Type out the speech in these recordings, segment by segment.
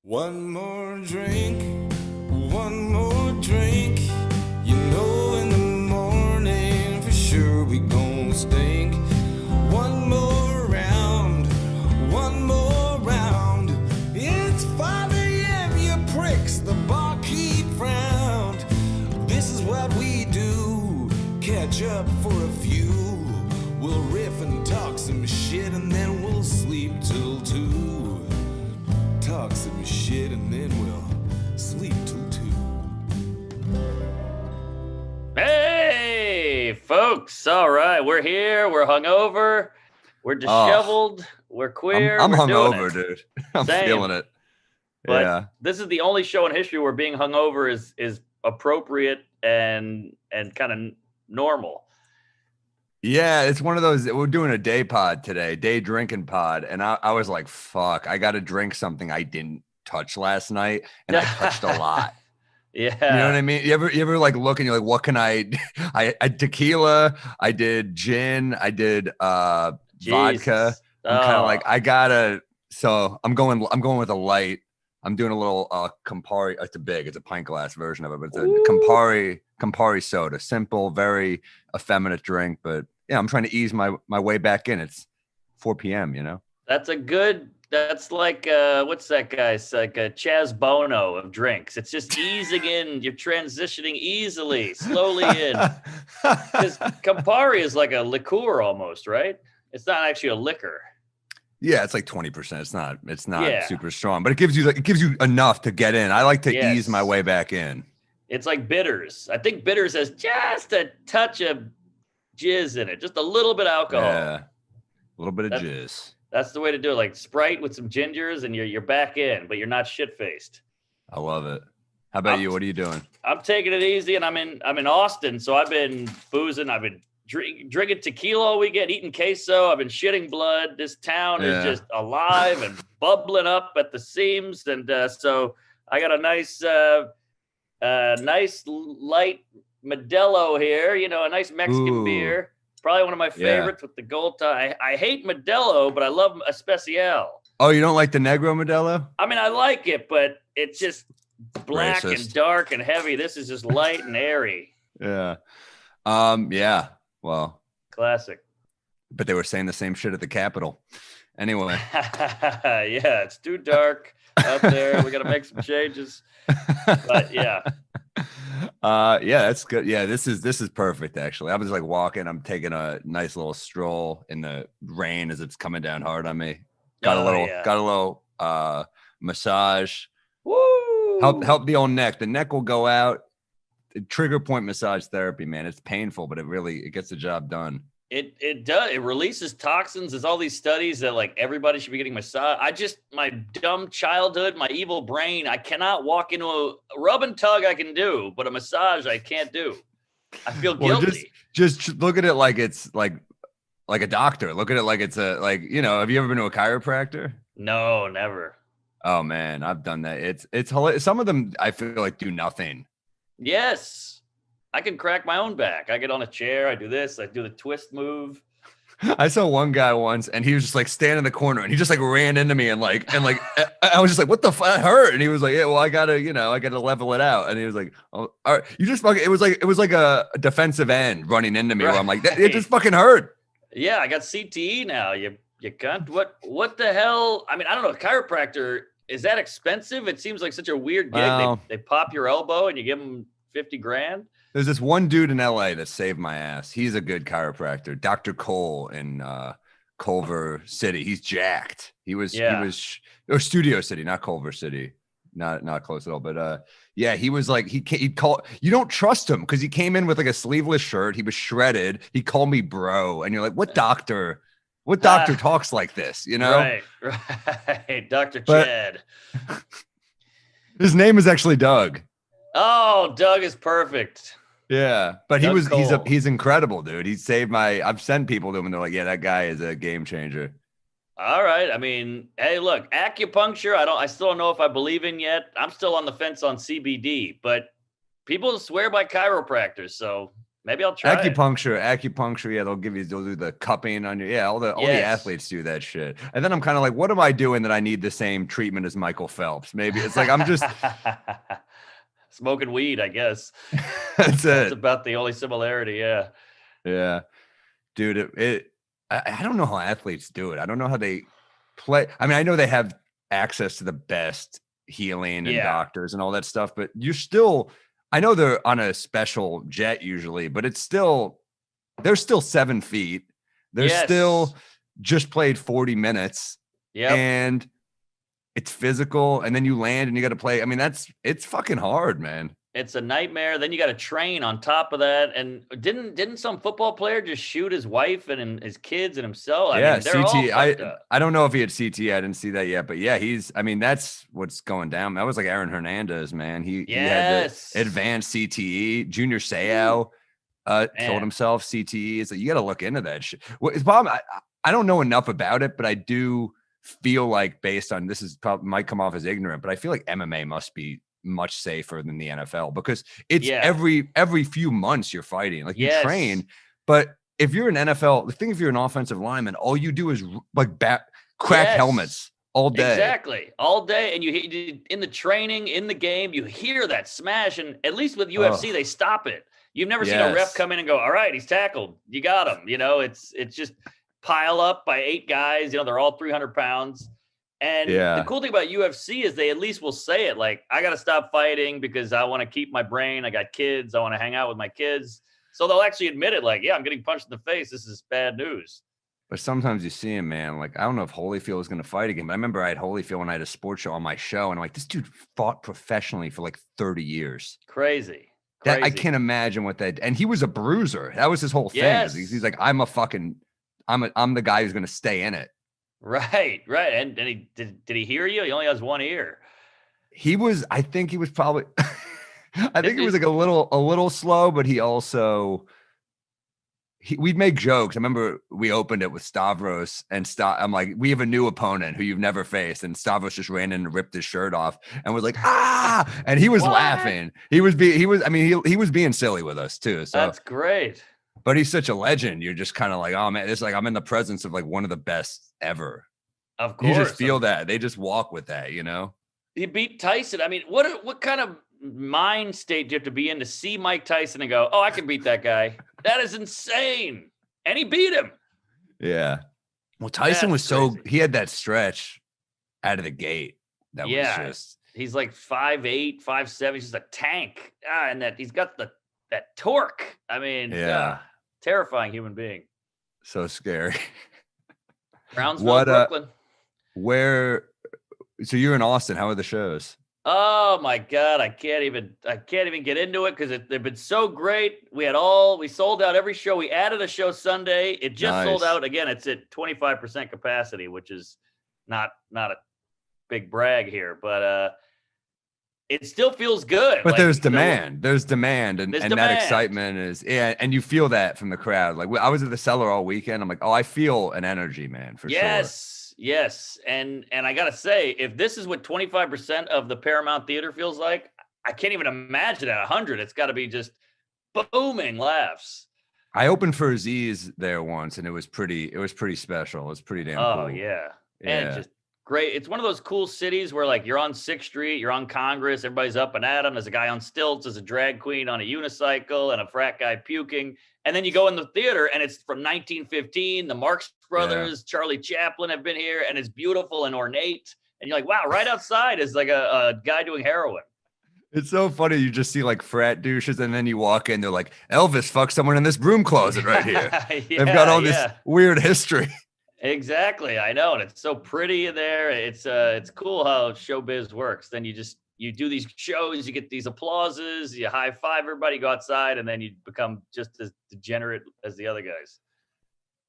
One more drink, one more drink. You know in the morning for sure we gon' stink. One more round, one more round. It's 5 a.m., you pricks, the barkeep frowned. This is what we do, catch up for a few. We'll riff and talk some shit and then we'll sleep till 2. Talk some shit and then we'll sleep till 2. Hey, folks. All right. We're here. We're hungover. We're disheveled. We're queer. I'm we're hungover, doing it. dude. I'm Same. feeling it. But Yeah. this is the only show in history where being hungover is appropriate and kind of normal. Yeah, it's one of those. We're doing a day pod today, day drinking pod. And I was like, fuck, I got to drink something I didn't touch last night. And I touched a lot. Yeah. You know what I mean? You ever like look and you're like, what can I tequila, I did gin, I did vodka. I'm kind of like, I gotta, so I'm going with a light. I'm doing a little Campari. It's a pint glass version of it, but it's a Campari soda. Simple, very effeminate drink, but yeah, I'm trying to ease my way back in. It's 4 p.m., you know? That's like, what's that guy? It's like a Chaz Bono of drinks. It's just easing in. You're transitioning easily, slowly in. Because Campari is like a liqueur almost, right? It's not actually a liquor. Yeah, it's like 20%. It's not super strong, but it gives you enough to get in. I like to ease my way back in. It's like bitters. I think bitters has just a touch of jizz in it, just a little bit of alcohol. Yeah, a little bit of jizz. That's the way to do it. Like Sprite with some gingers, and you're back in, but you're not shit faced. I love it. How about you? What are you doing? I'm taking it easy, and I'm in Austin, so I've been boozing. I've been drinking tequila all weekend, eating queso. I've been shitting blood. This town is just alive and bubbling up at the seams, and so I got a nice light Modelo here. You know, a nice Mexican beer. Probably one of my favorites with the gold tie. I hate Modelo, but I love Especial. Oh, you don't like the Negro Modelo? I mean, I like it, but it's just black and dark and heavy. This is just light and airy. Yeah. Yeah. Well. Classic. But they were saying the same shit at the Capitol. Anyway. Yeah, it's too dark out there. We got to make some changes. But yeah. Yeah, that's good. Yeah, this is perfect actually. I was like walking, I'm taking a nice little stroll in the rain as it's coming down hard on me. Got a little massage. Woo! Help the old neck. The neck will go out. Trigger point massage therapy, man. It's painful, but it gets the job done. It does. It releases toxins. There's all these studies that like everybody should be getting massage. My dumb childhood, my evil brain, I cannot walk into a rub and tug I can do, but a massage I can't do. I feel guilty. Just look at it like it's like a doctor. Look at it like it's have you ever been to a chiropractor? No, never. Oh man, I've done that. It's hilarious. Some of them I feel like do nothing. Yes. I can crack my own back. I get on a chair. I do this. I do the twist move. I saw one guy once, and he was just like standing in the corner, and he just like ran into me, and I was just like, "What the fuck?" It hurt, and he was like, "Yeah, well, I gotta level it out." And he was like, "Oh, all right, you just fucking." It was like a defensive end running into me. Right. Where I'm like, "It just fucking hurt." Yeah, I got CTE now. You cunt. What the hell? I mean, I don't know. Chiropractor, is that expensive? It seems like such a weird gig. Well, they pop your elbow and you give them $50,000. There's this one dude in LA that saved my ass. He's a good chiropractor, Dr. Cole in Culver City. He's jacked. He was Studio City, not Culver City, not close at all. But yeah, he was like he'd call. You don't trust him because he came in with like a sleeveless shirt. He was shredded. He called me bro, and you're like, what doctor? What doctor talks like this? You know? Right, Dr. Chad. His name is actually Doug. Oh, Doug is perfect. Yeah, but he's incredible, dude. He saved I've sent people to him and they're like, yeah, that guy is a game changer. All right. I mean, hey, look, acupuncture, I still don't know if I believe in yet. I'm still on the fence on CBD, but people swear by chiropractors. So Maybe I'll try it. Acupuncture. Yeah, they'll do the cupping on you. Yeah, all the Yes. athletes do that shit. And then I'm kind of like, what am I doing that I need the same treatment as Michael Phelps? Maybe it's like I'm just smoking weed, I guess. that's That's it. about the only similarity. Yeah. Yeah, dude. I don't know how athletes do it. I don't know how they play. I mean, I know they have access to the best healing and doctors and all that stuff, but I know they're on a special jet usually, but they're still 7 feet. They're still just played 40 minutes. Yeah. And it's physical. And then you land and you got to play. I mean, it's fucking hard, man. It's a nightmare. Then you got to train on top of that. And didn't some football player just shoot his wife and his kids and himself? I mean, they're all fucked up. I don't know if he had CT. I didn't see that yet, but yeah, that's what's going down. That was like Aaron Hernandez, man. He had the advanced CTE. Junior Seau told himself CTE. It's like, you got to look into that shit. Well, it's problem. I don't know enough about it, but I do feel like based on this is probably might come off as ignorant, but I feel like MMA must be much safer than the NFL because it's every few months you're fighting. Like you train, but if you're an NFL, if you're an offensive lineman, all you do is like crack helmets all day. Exactly. All day. And you in the training, in the game, you hear that smash. And at least with UFC, they stop it. You've never seen a ref come in and go, all right, he's tackled. You got him. You know, it's just pile up by 8 guys. You know, they're all 300 pounds. And the cool thing about UFC is they at least will say it like, I got to stop fighting because I want to keep my brain. I got kids. I want to hang out with my kids. So they'll actually admit it like, yeah, I'm getting punched in the face. This is bad news. But sometimes you see him, man. Like, I don't know if Holyfield is going to fight again, but I remember I had Holyfield when I had a sports show on my show. And I'm like, this dude fought professionally for like 30 years. Crazy. I can't imagine what that. And he was a bruiser. That was his whole thing. Yes. He's like, I'm the guy who's going to stay in it. Right. And he did he hear you? He only has one ear. I think he was probably I think he was like a little slow, but he also we'd make jokes. I remember we opened it with Stavros and I'm like, we have a new opponent who you've never faced. And Stavros just ran in and ripped his shirt off and was like, ah, and he was laughing. He was being silly with us too. So that's great. But he's such a legend. You're just kind of like, oh man, it's like I'm in the presence of like one of the best ever. Of course. You just feel that. They just walk with that, you know? He beat Tyson. I mean, what kind of mind state do you have to be in to see Mike Tyson and go, oh, I can beat that guy? That is insane. And he beat him. Yeah. Well, Tyson was crazy. He had that stretch out of the gate. That was just. He's like 5'8", 5'7". He's just a tank. And that he's got that torque. I mean, terrifying human being. So scary. Brownsville, Brooklyn. So you're in Austin. How are the shows? Oh my God. I can't even get into it because they've been so great. We sold out every show. We added a show Sunday. It just sold out again. It's at 25% capacity, which is not a big brag here, but it still feels good. But like, there's demand. There's demand, and that excitement is and you feel that from the crowd. Like I was at the Cellar all weekend. I'm like, oh, I feel an energy, man, for sure. Yes. And I gotta say, if this is what 25% of the Paramount Theater feels like, I can't even imagine at 100. It's got to be just booming laughs. I opened for Aziz there once, and it was pretty special. It was pretty damn cool. Oh yeah. And it's just great. It's one of those cool cities where like you're on 6th Street, you're on Congress, everybody's up and at 'em. There's a guy on stilts, there's a drag queen on a unicycle, and a frat guy puking. And then you go in the theater, and it's from 1915. The Marx Brothers, Charlie Chaplin have been here, and it's beautiful and ornate. And you're like, wow, right outside is like a guy doing heroin. It's so funny. You just see like frat douches, and then you walk in, they're like, Elvis fucked someone in this broom closet right here. They've got all this weird history. Exactly. I know. And it's so pretty in there. It's cool how showbiz works. Then you do these shows, you get these applauses, you high five everybody, go outside, and then you become just as degenerate as the other guys.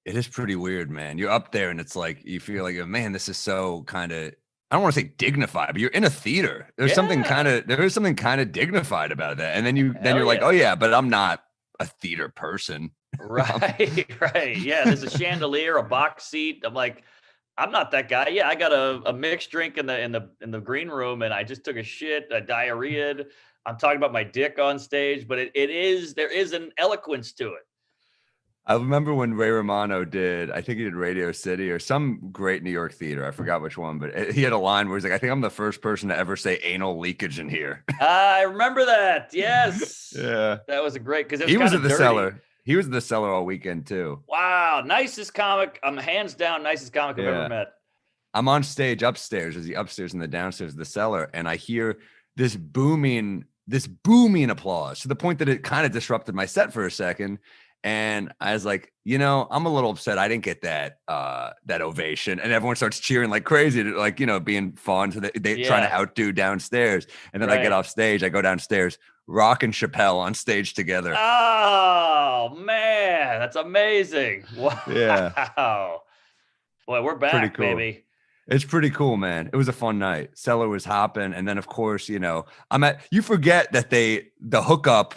It is pretty weird, man. You're up there and it's like, you feel like, man, this is so kind of, I don't want to say dignified, but you're in a theater. There is something kind of dignified about that. And then you're like, oh yeah, but I'm not a theater person. Right. Yeah. There's a chandelier, a box seat. I'm like, I'm not that guy. Yeah, I got a mixed drink in the green room, and I just took a shit, a diarrhea. I'm talking about my dick on stage, but there is an eloquence to it. I remember when Ray Romano did, I think he did Radio City or some great New York theater. I forgot which one, but he had a line where he's like, I think I'm the first person to ever say anal leakage in here. I remember that. Yes. Yeah. That was a great, because He was at the dirty. cellar. He was at the cellar all weekend too. Wow. Nicest comic. I'm hands down nicest comic I've ever met. I'm on stage upstairs, as the upstairs and the downstairs of the cellar, and I hear this booming applause to the point that it kind of disrupted my set for a second. And I was like, I'm a little upset I didn't get that ovation. And everyone starts cheering like crazy, like, being fun. So they trying to outdo downstairs. And then I get off stage, I go downstairs, Rock and Chappelle on stage together. Oh man, that's amazing. Wow. Yeah. Boy, we're back, cool. Baby. It's pretty cool, man. It was a fun night. Cellar was hopping. And then of course, you forget that the hookup,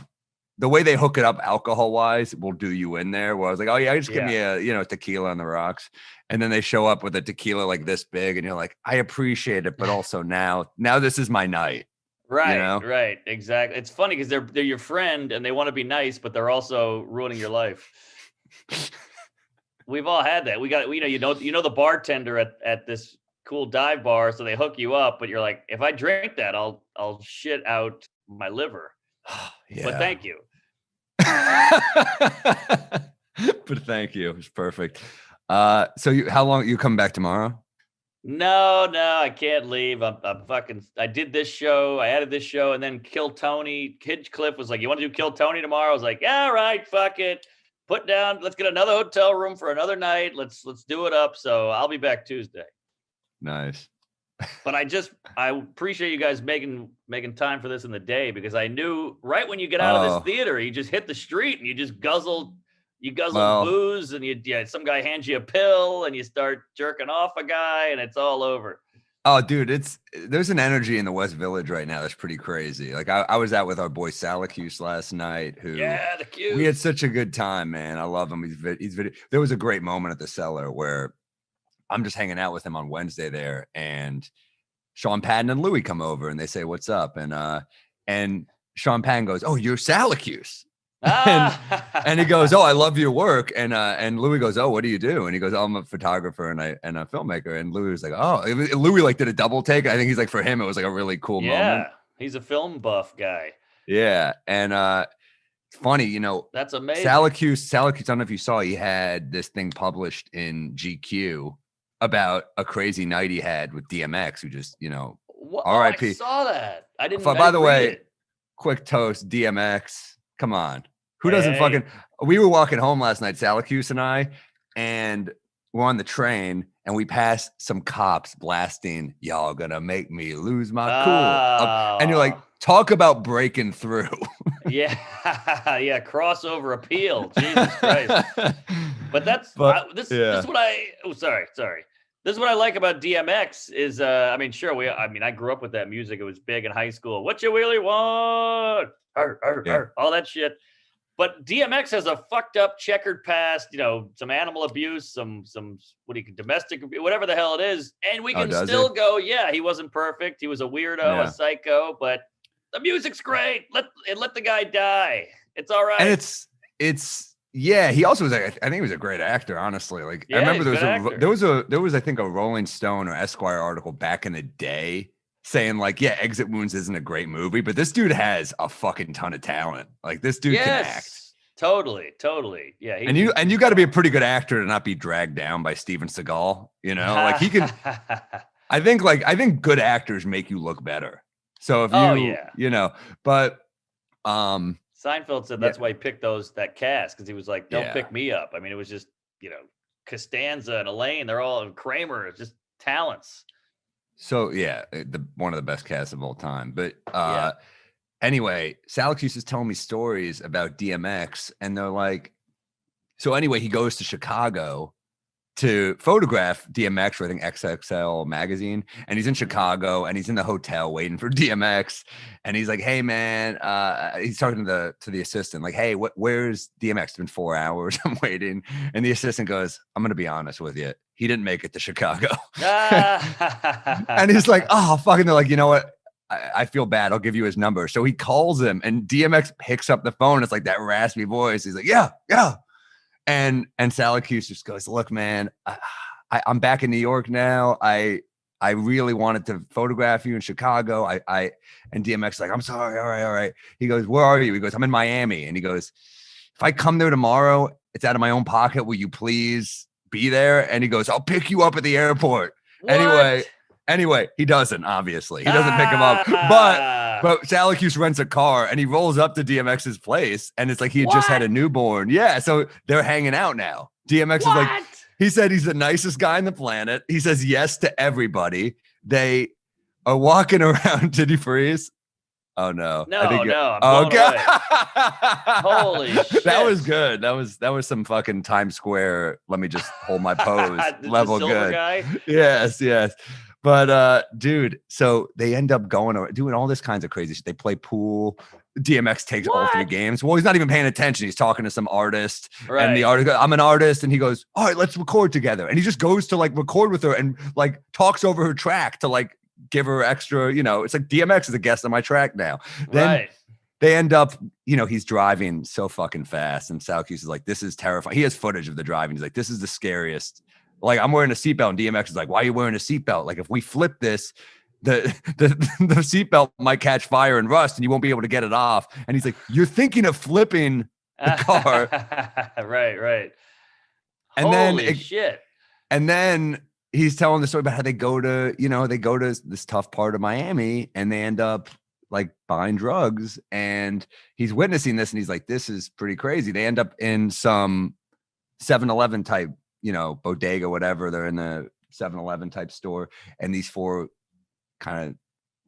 the way they hook it up alcohol wise will do you in there. Where I was like, oh yeah, just give me a, tequila on the rocks. And then they show up with a tequila like this big and you're like, I appreciate it. But also now this is my night. Right. Right. Exactly. It's funny because they're your friend and they want to be nice, but they're also ruining your life. We've all had that. You know, the bartender at this cool dive bar. So they hook you up, but you're like, if I drink that, I'll shit out my liver. Yeah. But thank you. But thank you. It's perfect. So how long you come back tomorrow? No, I can't leave. I'm fucking. I did this show. I added this show, and then Kill Tony. Hinchcliffe was like, "You want to do Kill Tony tomorrow?" I was like, "Yeah, right. Fuck it. Put down. Let's get another hotel room for another night. Let's do it up." So I'll be back Tuesday. Nice. But I appreciate you guys making time for this in the day, because I knew right when you get out of this theater, you just hit the street and you just guzzle booze, and some guy hands you a pill and you start jerking off a guy and it's all over. Oh, dude, there's an energy in the West Village right now that's pretty crazy. Like I was out with our boy Salacuse last night, we had such a good time, man. I love him. There was a great moment at the cellar where I'm just hanging out with him on Wednesday there, and Sean Patton and Louie come over and they say, "What's up?" And Sean Patton goes, "Oh, you're Salacuse." And he goes, "Oh, I love your work." And Louis goes, "Oh, what do you do?" And he goes, "Oh, I'm a photographer and a filmmaker." And Louis was like, "Oh," Louis like did a double take. I think he's like, for him, it was like a really cool moment. Yeah, he's a film buff guy. Yeah, and it's funny, that's amazing. Salacuse. I don't know if you saw, he had this thing published in GQ about a crazy night he had with DMX, who just, R.I.P. I saw that. I didn't. By the way, quick toast, DMX. Come on. Who doesn't fucking... We were walking home last night, Salacuse and I, and we're on the train, and we passed some cops blasting, "Y'all gonna make me lose my cool." And you're like, talk about breaking through. Yeah. Crossover appeal. Jesus Christ. But this is what I... Oh, sorry. This is what I like about DMX is, I grew up with that music. It was big in high school. What you really want? All that shit. But DMX has a fucked up checkered past, some animal abuse, some domestic, whatever the hell it is. And we can still go, yeah, he wasn't perfect. He was a weirdo, a psycho, but the music's great. Let the guy die. It's all right. And yeah, he also was. I think he was a great actor. Honestly, I remember there was I think a Rolling Stone or Esquire article back in the day saying like, yeah, Exit Wounds isn't a great movie, but this dude has a fucking ton of talent. Like this dude can act. Totally. Yeah, and you got to be a pretty good actor to not be dragged down by Steven Seagal. Like he can. I think good actors make you look better. So if but Seinfeld said that's why he picked that cast, because he was like, don't pick me up. I mean, it was just, Costanza and Elaine, they're all, and Kramer, just talents. So yeah, one of the best casts of all time. But anyway, Salacuse is telling me stories about DMX, and they're like, so anyway, he goes to Chicago to photograph DMX for, I think, XXL magazine, and he's in Chicago and he's in the hotel waiting for DMX, and he's like, "Hey man," he's talking to the assistant, like, "Hey, where's DMX? It's been 4 hours. I'm waiting." And the assistant goes, "I'm gonna be honest with you. he didn't make it to Chicago. Ah. And he's like, oh, fucking, they're like, you know what? I feel bad. I'll give you his number. So he calls him and DMX picks up the phone. It's like that raspy voice. He's like, yeah. And Salakis just goes, look, man, I'm back in New York now. I really wanted to photograph you in Chicago. And DMX like, I'm sorry. All right. He goes, where are you? He goes, I'm in Miami. And he goes, if I come there tomorrow, it's out of my own pocket. Will you please be there? And he goes, I'll pick you up at the airport. What? Anyway, he doesn't, obviously. He doesn't pick him up. But Salakis rents a car and he rolls up to DMX's place. And it's like he had just had a newborn. Yeah. So they're hanging out now. DMX is like, he said he's the nicest guy on the planet. He says yes to everybody. They are walking around. Did he freeze? Oh no. No. I'm blown away. Holy shit. That was good. That was some fucking Times Square. Let me just hold my pose. Level good. Guy? Yes. But dude, so they end up doing all this kinds of crazy shit. They play pool. DMX takes all 3 games. Well, he's not even paying attention. He's talking to some artist. Right. And the artist goes, I'm an artist. And he goes, all right, let's record together. And he just goes to like record with her and like talks over her track to like give her extra, it's like DMX is a guest on my track now. Then they end up, he's driving so fucking fast. And Salakis is like, this is terrifying. He has footage of the driving. He's like, this is the scariest. Like, I'm wearing a seatbelt, and DMX is like, why are you wearing a seatbelt? Like, if we flip this, the seatbelt might catch fire and rust and you won't be able to get it off. And he's like, you're thinking of flipping the car. Right. And Holy shit. And then he's telling the story about how they go to this tough part of Miami and they end up like buying drugs, and he's witnessing this and he's like, this is pretty crazy. They end up in some 7-Eleven type, bodega, whatever. They're in the 7-Eleven type store, and these 4 kind of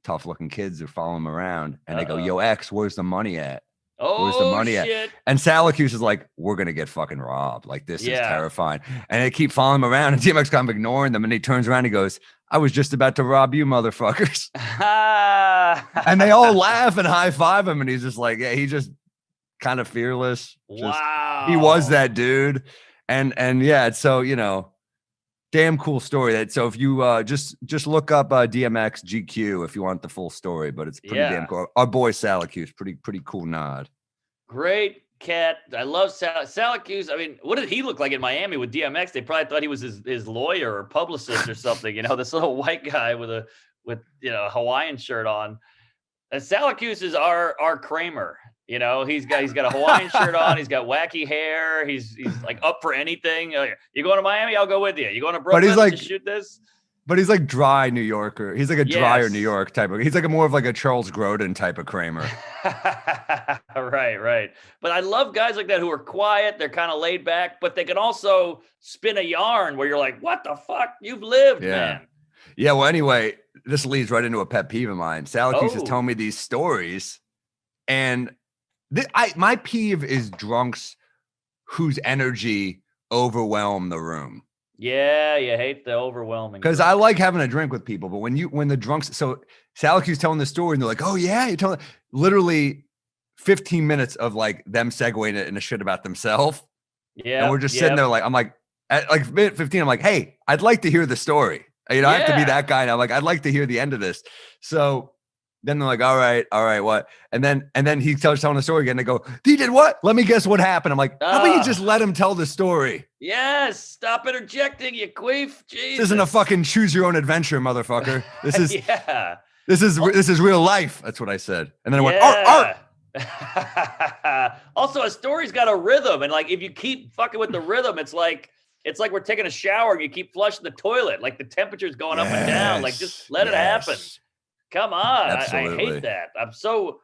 tough looking kids are following him around, and they go, yo, X, where's the money at? Where's the money at? And Salakis is like, we're going to get fucking robbed. Like, this is terrifying. And they keep following him around, and DMX kind of ignoring them, and he turns around and he goes, I was just about to rob you, motherfuckers. And they all laugh and high five him, and he's just like, yeah, he's just kind of fearless. Wow. He was that dude. And yeah, so, damn cool story. So if you just look up DMX GQ if you want the full story, but it's pretty damn cool. Our boy Salakis, pretty cool nod. Great cat. I love Salakis. I mean, what did he look like in Miami with DMX? They probably thought he was his lawyer or publicist or something. This little white guy with a Hawaiian shirt on. And Salakis is our Kramer. He's got a Hawaiian shirt on. He's got wacky hair. He's like up for anything. You going to Miami? I'll go with you. You going to Brooklyn? But he's like, to shoot this? But he's like dry New Yorker. He's like a drier New York type of. He's like more of like a Charles Grodin type of Kramer. Right. But I love guys like that who are quiet. They're kind of laid back, but they can also spin a yarn where you're like, what the fuck? You've lived, man. Yeah. Well, anyway, this leads right into a pet peeve of mine. Salakis is telling me these stories, and my peeve is drunks whose energy overwhelm the room. Yeah, you hate the overwhelming. Because I like having a drink with people, but when the drunks, so Salakis telling the story and they're like, oh yeah, you're telling literally 15 minutes of like them segueing it into shit about themselves. Yeah. And we're just sitting there like, I'm like, at like minute 15, I'm like, hey, I'd like to hear the story. I have to be that guy now. Like, I'd like to hear the end of this. So then they're like, all right, what? And then he telling the story again. They go, he did what? Let me guess what happened. I'm like, how about you just let him tell the story? Yes, stop interjecting, you queef. Jesus. This isn't a fucking choose your own adventure, motherfucker. This is this is real life. That's what I said. And then I went, art. Also, a story's got a rhythm, and like if you keep fucking with the rhythm, it's like we're taking a shower and you keep flushing the toilet. Like the temperature's going up and down. Like just let it happen. Come on. I hate that. I'm so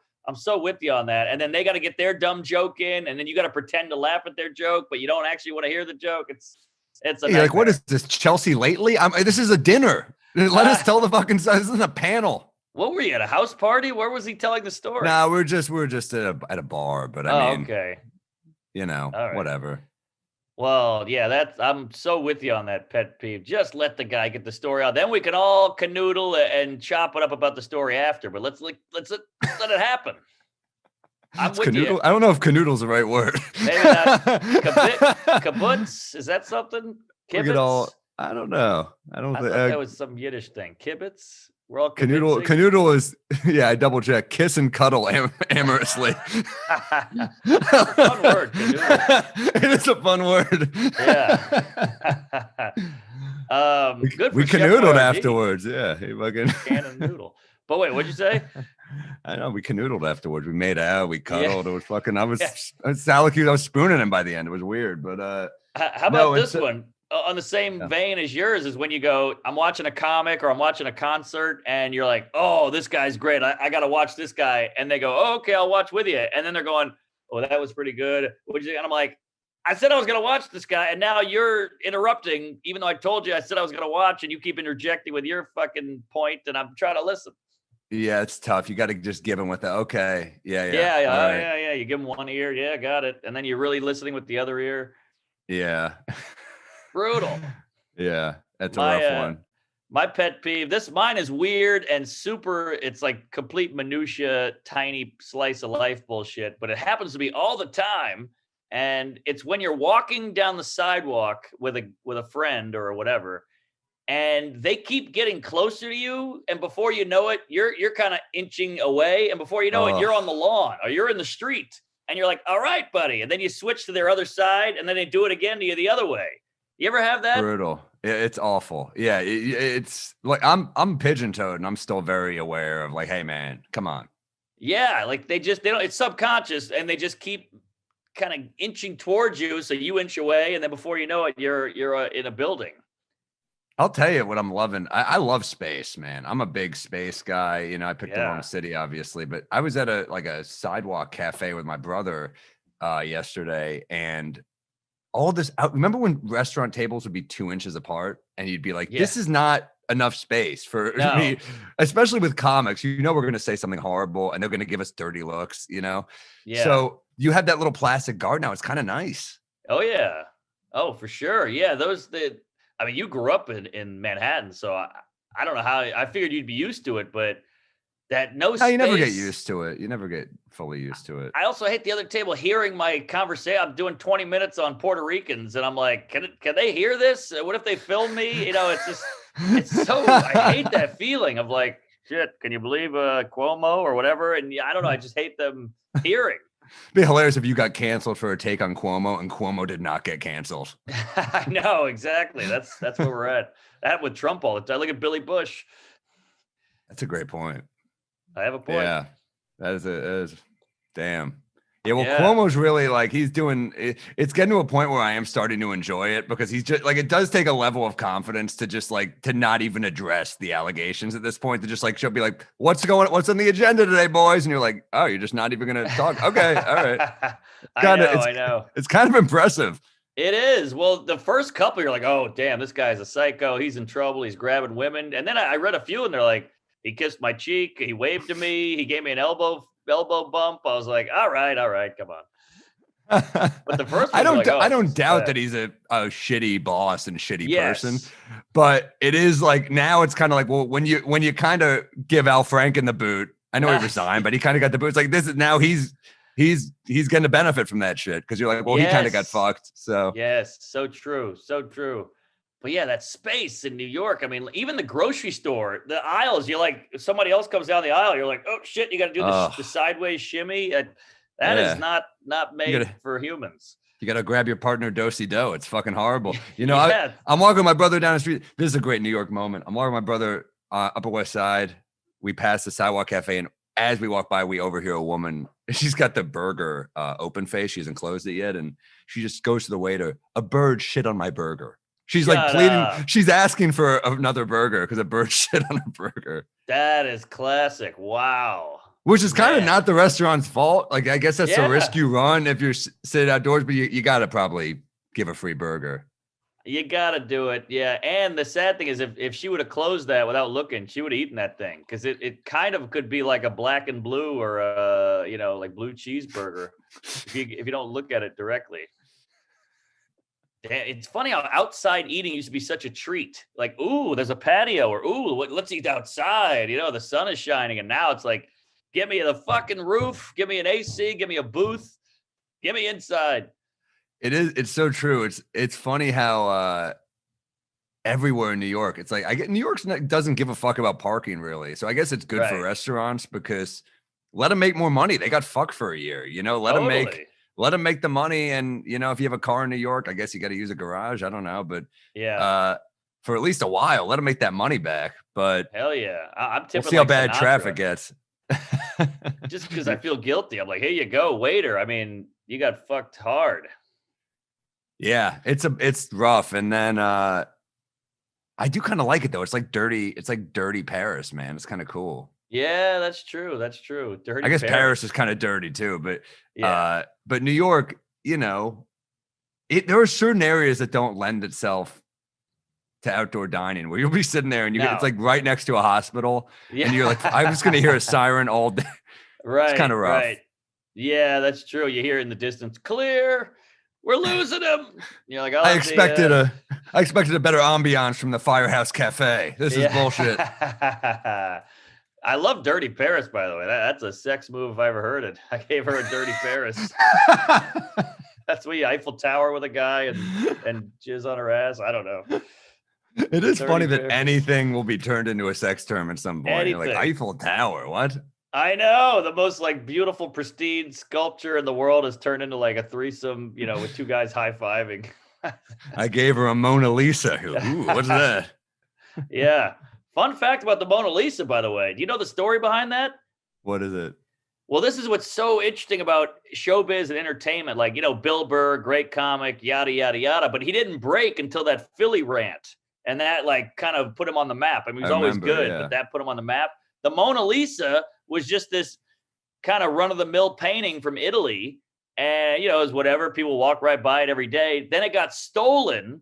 with you on that. And then they got to get their dumb joke in, and then you got to pretend to laugh at their joke, but you don't actually want to hear the joke. It's a like, what is this, Chelsea lately? This is a dinner. Let us tell the fucking story. This isn't a panel. What were you at a house party? Where was he telling the story? No, we're just at a bar, but I mean, okay. Whatever. Well, yeah, I'm so with you on that pet peeve. Just let the guy get the story out. Then we can all canoodle and chop it up about the story after. But let's let it happen. I'm with you. I don't know if canoodle's the right word. Maybe not. Kibbutz? Is that something? Kibbutz? I don't know. I don't I think thought that was some Yiddish thing. Kibbutz. We're all canoodle. kibitzing. Canoodle is yeah. I double check. Kiss and cuddle amorously. It's a fun word, canoodle. It is a fun word. Yeah. Good for We Chef canoodled Boyardee. afterwards. Yeah, he fucking Can of noodle. But wait, what'd you say? I know we canoodled afterwards. We made out. We cuddled. Yeah. It was fucking. I was Yeah. Salacuse. I was spooning him by the end. It was weird, but How no, about this it's one? On the same Yeah. vein as yours is when you go, I'm watching a comic or I'm watching a concert and you're like, oh, this guy's great. I got to watch this guy. And they go, oh, okay, I'll watch with you. And then they're going, oh, that was pretty good. What'd you think? And I'm like, I said I was going to watch this guy. And now you're interrupting, even though I told you I said I was going to watch and you keep interjecting with your fucking point and I'm trying to listen. Yeah, it's tough. You got to just give him with the okay. Yeah. Yeah. All right. Yeah. You give them one ear. Yeah, got it. And then you're really listening with the other ear. Yeah. Brutal. Yeah. That's a rough one. My pet peeve, mine is weird and super, it's like complete minutia, tiny slice of life bullshit, but it happens to be all the time. And it's when you're walking down the sidewalk with a friend or whatever, and they keep getting closer to you, and before you know it, you're kind of inching away, and before you know it, you're on the lawn or you're in the street, and you're like, all right, buddy. And then you switch to their other side, and then they do it again to you the other way. You ever have that? Brutal. It's awful. Yeah, it's like I'm pigeon-toed, and I'm still very aware of like, hey man, come on. Yeah, like they don't. It's subconscious, and they just keep kind of inching towards you, so you inch away, and then before you know it, you're in a building. I'll tell you what I'm loving. I love space, man. I'm a big space guy. You know, I picked the wrong city, obviously, but I was at a sidewalk cafe with my brother yesterday, and all this. Remember when restaurant tables would be 2 inches apart, and you'd be like, "This is not enough space for me," especially with comics. You know, we're going to say something horrible, and they're going to give us dirty looks. You know, so you have that little plastic guard now. It's kind of nice. Oh yeah, oh for sure. Yeah, I mean, you grew up in Manhattan, so I don't know how. I figured you'd be used to it, but that no space. You never get used to it. You never get fully used to it. I also hate the other table hearing my conversation. I'm doing 20 minutes on Puerto Ricans, and I'm like, can they hear this? What if they film me? You know, it's so. I hate that feeling of like, shit. Can you believe Cuomo or whatever? And I don't know. I just hate them hearing. It'd be hilarious if you got canceled for a take on Cuomo and Cuomo did not get canceled. I know, exactly. That's where we're at. That with Trump all the time. Look at Billy Bush. That's a great point. I have a point. Yeah, that is damn. Yeah, well, Cuomo's really like he's doing. It's getting to a point where I am starting to enjoy it because he's just like it does take a level of confidence to just like to not even address the allegations at this point. To just like she'll be like, "What's on the agenda today, boys?" And you're like, "Oh, you're just not even gonna talk." Okay, all right. I know. It's kind of impressive. It is. Well, the first couple, you're like, "Oh, damn, this guy's a psycho. He's in trouble. He's grabbing women." And then I read a few, and they're like, "He kissed my cheek. He waved to me. He gave me an elbow bump." I was like, all right, come on. But the first one, I don't doubt that he's a shitty boss and shitty person, but it is like now it's kind of like, well, when you kind of give Al Franken the boot, I know he resigned, but he kind of got the boot. It's like this is now he's going to benefit from that shit because you're like, well, he kind of got fucked. So yes, so true. But yeah, that space in New York. I mean, even the grocery store, the aisles, you're like, if somebody else comes down the aisle, you're like, oh shit, you got to do the sideways shimmy. That is not made for humans. You got to grab your partner do-si-do. It's fucking horrible. You know, I'm walking with my brother down the street. This is a great New York moment. I'm walking with my brother Upper West Side. We pass the sidewalk cafe, and as we walk by, we overhear a woman. She's got the burger open face. She hasn't closed it yet, and she just goes to the waiter. A bird shit on my burger. She's like pleading. She's asking for another burger because a bird shit on a burger. That is classic. Wow. Which is kind of not the restaurant's fault. Like, I guess that's the risk you run if you're sitting outdoors, but you got to probably give a free burger. You got to do it. Yeah. And the sad thing is if she would have closed that without looking, she would have eaten that thing. Cause it kind of could be like a black and blue or like blue cheeseburger if you don't look at it directly. It's funny how outside eating used to be such a treat. Like, ooh, there's a patio, or ooh, let's eat outside. You know, the sun is shining, and now it's like, give me the fucking roof, give me an AC, give me a booth, give me inside. It's so true. It's funny how everywhere in New York. It's like New York doesn't give a fuck about parking really. So I guess it's good for restaurants because let them make more money. They got fucked for a year, let them make the money. And if you have a car in New York, I guess you got to use a garage. I don't know, but for at least a while, let them make that money back. But hell yeah, I'm tipping. We'll see how bad traffic gets. Just because I feel guilty, I'm like, here you go, waiter. I mean, you got fucked hard. Yeah, it's rough. And then I do kind of like it though. It's like dirty Paris, man. It's kind of cool. Yeah, that's true. That's true. Dirty. I guess Paris is kind of dirty too, but New York, there are certain areas that don't lend itself to outdoor dining where you'll be sitting there and it's like right next to a hospital and you're like, I'm just gonna hear a siren all day. Right. It's kind of rough. Right. Yeah, that's true. You hear it in the distance, clear. We're losing him. You're like, I expected a better ambiance from the Firehouse Cafe. This is bullshit. I love Dirty Paris, by the way. That's a sex move if I ever heard it. I gave her a Dirty Paris. That's where you Eiffel Tower with a guy and jizz on her ass. I don't know. It is funny that anything will be turned into a sex term at some point. You're like, Eiffel Tower, what? I know. The most prbeautiful, pristine sculpture in the world has turned into like a threesome, with two guys high-fiving. I gave her a Mona Lisa. Ooh, what's that? Yeah. Fun fact about the Mona Lisa, by the way. Do you know the story behind that? What is it? Well, this is what's so interesting about showbiz and entertainment. Like, Bill Burr, great comic, yada, yada, yada. But he didn't break until that Philly rant. And that kind of put him on the map. I mean, he was always good, but that put him on the map. The Mona Lisa was just this kind of run-of-the-mill painting from Italy. And, it was whatever. People walk right by it every day. Then it got stolen,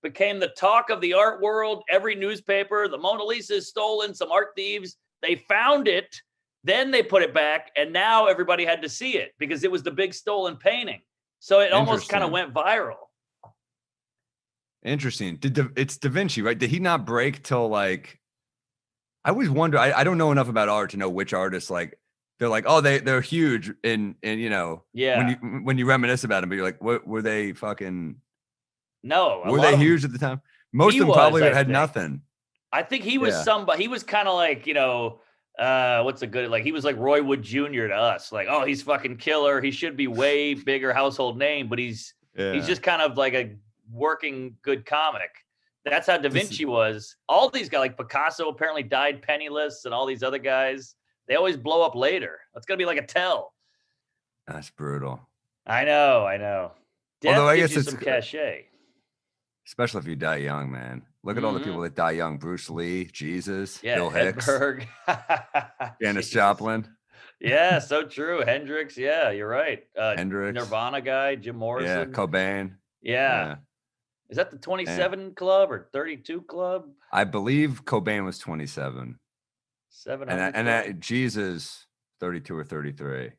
became the talk of the art world. Every newspaper, the Mona Lisa is stolen, some art thieves. They found it. Then they put it back. And now everybody had to see it because it was the big stolen painting. So it almost kind of went viral. Interesting. It's Da Vinci, right? Did he not break till I always wonder. I don't know enough about art to know which artists they're like, oh, they're huge and when you reminisce about them, but you're like, what were they fucking? No, were they huge at the time? Most of them probably had nothing. I think he was somebody. He was kind of like what's a good he was like Roy Wood Jr. to us. Like, oh, he's fucking killer. He should be way bigger household name, but he's just kind of like a working good comic. That's how Da Vinci was. All these guys, like Picasso, apparently died penniless, and all these other guys, they always blow up later. That's gonna be like a tell. That's brutal. I know. Death Although I gives guess you it's some cachet, especially if you die young, man. Look at all the people that die young: Bruce Lee, Jesus, Bill Hicks, Janis Joplin. Yeah, so true. Hendrix. Yeah, you're right. Hendrix, Nirvana guy, Jim Morrison. Yeah, Cobain. Yeah. Is that the 27 club or 32 club? I believe Cobain was 27. And Jesus 32 or 33.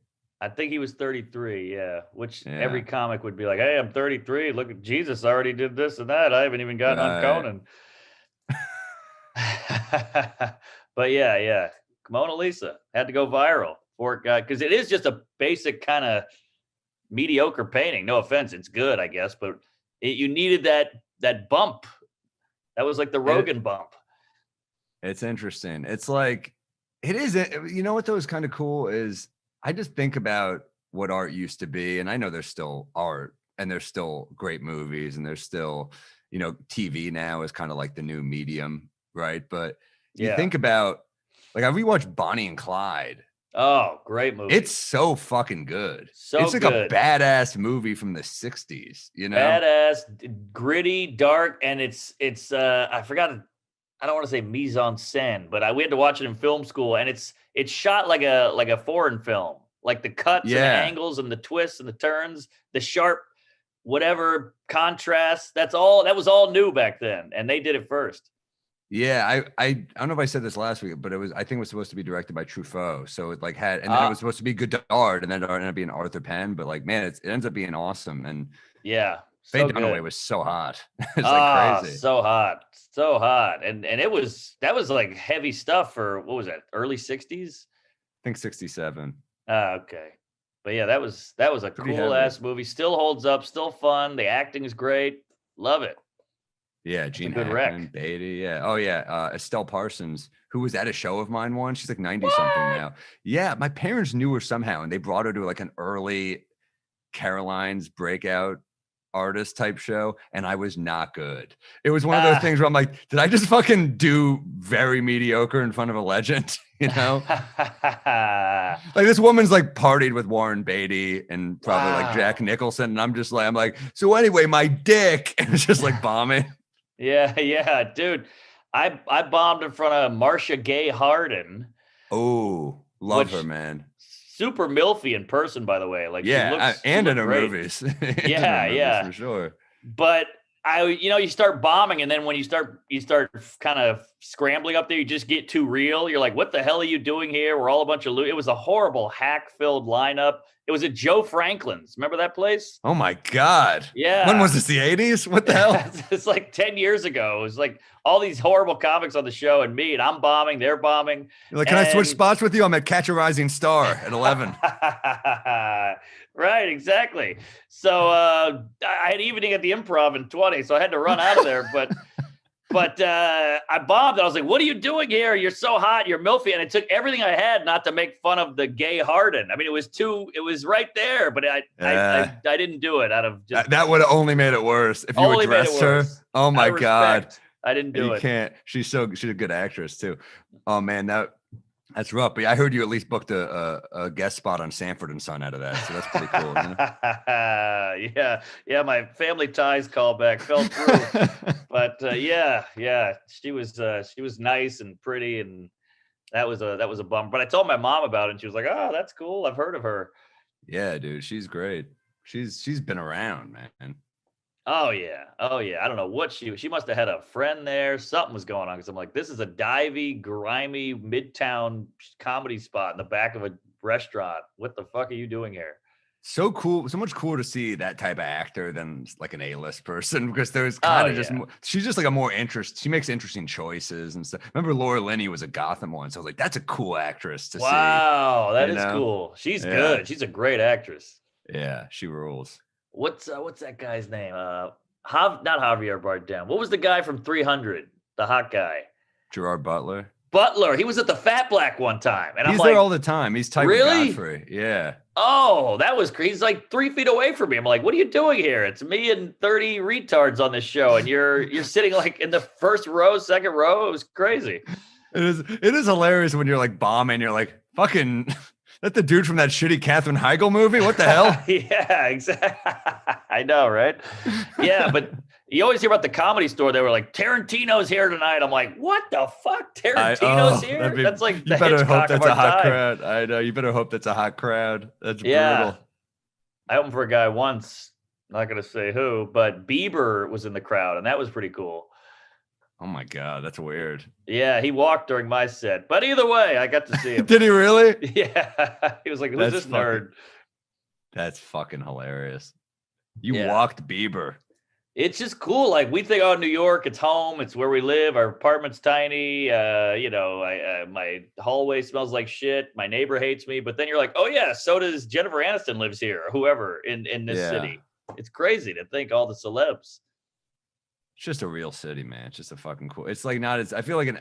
I think he was 33, yeah. Which every comic would be like, hey, I'm 33. Look at Jesus already did this and that. I haven't even gotten on Conan. But yeah. Mona Lisa had to go viral for because it is just a basic kind of mediocre painting. No offense, it's good, I guess, but you needed that bump. That was like the Rogan bump. It's interesting. It's like it is. You know what though is kind of cool is I just think about what art used to be, and I know there's still art and there's still great movies and there's still TV now is kind of like the new medium, right? But you think about I rewatched Bonnie and Clyde. Oh, great movie. It's so fucking good. It's like a badass movie from the 60s, Badass, gritty, dark, and it's I forgot, I don't want to say mise en scène, but we had to watch it in film school, and it's shot like a foreign film. Like the cuts and the angles and the twists and the turns, the sharp whatever contrast, that was all new back then, and they did it first. Yeah, I don't know if I said this last week, but I think it was supposed to be directed by Truffaut. So it then it was supposed to be Godard, and then it ended up being Arthur Penn. But man, it ends up being awesome. And Faye Dunaway was so hot. It's crazy. So hot. And that was like heavy stuff for what was that? Early 60s? I think 67. Okay. But yeah, that was a cool ass movie. Still holds up, still fun. The acting is great. Love it. Yeah, Gene good Hackman, rec. Beatty. Yeah. Oh yeah. Estelle Parsons, who was at a show of mine once. She's like 90 What? something now. Yeah, my parents knew her somehow, and they brought her to like an early Caroline's breakout artist type show, and I was not good. It was one of those things where I'm like, did I just fucking do very mediocre in front of a legend? You know, like this woman's like partied with Warren Beatty and probably like Jack Nicholson, and I'm just like, so anyway, my dick, and it's just like bombing. Yeah, dude. I bombed in front of Marcia Gay Harden. Oh, love her, man. Super milfy in person, by the way. Like, yeah, she looks, and in her great. movies. Yeah, for sure. But you start bombing, and then when you start kind of scrambling up there, you just get too real. You're like, what the hell are you doing here? We're all a bunch of it was a horrible hack-filled lineup. It was at Joe Franklin's. Remember that place? Oh my God. Yeah. When was this? The 80s? What the hell? It's like 10 years ago. It was like all these horrible comics on the show, and I'm bombing, they're bombing. You're like, can I switch spots with you? I'm at Catch a Rising Star at 11. Right, exactly. So I had evening at the Improv in 20, so I had to run out of there. But I bombed. I was like, what are you doing here? You're so hot. You're milfy. And it took everything I had not to make fun of the gay Harden. I mean, it was right there, but I didn't do it out of just. That would have only made it worse if you addressed her. Oh my God. I didn't do it. You can't. She's a good actress too. Oh man, that's rough. But I heard you at least booked a guest spot on Sanford and Son out of that. So that's pretty cool. Yeah. My Family Ties callback fell through. But yeah. She was nice and pretty, and that was a bummer. But I told my mom about it, and she was like, "Oh, that's cool. I've heard of her." Yeah, dude, she's great. She's been around, man. Oh yeah. I don't know what she must have had a friend there. Something was going on, because I'm like, this is a divey, grimy midtown comedy spot in the back of a restaurant. What the fuck are you doing here? So cool, so much cooler to see that type of actor than like an A-list person, because there's kind of just more, she's just like a more interest. She makes interesting choices and stuff. Remember Laura Linney was a Gotham one, so I was like, that's a cool actress to see. Wow, that is cool. She's good. She's a great actress. Yeah, she rules. What's that guy's name? Not Javier Bardem. What was the guy from 300? The hot guy. Gerard Butler. He was at the Fat Black one time, and he's there all the time. He's type of Godfrey. Yeah. Oh, that was crazy. He's like 3 feet away from me. I'm like, what are you doing here? It's me and 30 retards on this show, and you're sitting like in the first row, second row. It was crazy. It is hilarious when you're like bombing. You're like, fucking. That the dude from that shitty Katherine Heigl movie? What the hell? Yeah, exactly. I know, right? Yeah, but you always hear about the Comedy Store. They were like, Tarantino's here tonight. I'm like, what the fuck? Tarantino's here? That's like the Hitchcock of our time. Crowd. I know. You better hope that's a hot crowd. That's brutal. I opened for a guy once. Not going to say who, but Bieber was in the crowd, and that was pretty cool. Oh my God, that's weird. Yeah, he walked during my set. But either way, I got to see him. Did he really? Yeah. He was like, who's this nerd? That's fucking hilarious. You walked Bieber. It's just cool. Like, we think, New York, it's home. It's where we live. Our apartment's tiny. My hallway smells like shit. My neighbor hates me. But then you're like, oh yeah, so does Jennifer Aniston lives here, or whoever in this city. It's crazy to think all the celebs. It's just a real city, man. It's just a fucking cool. It's like not as I feel like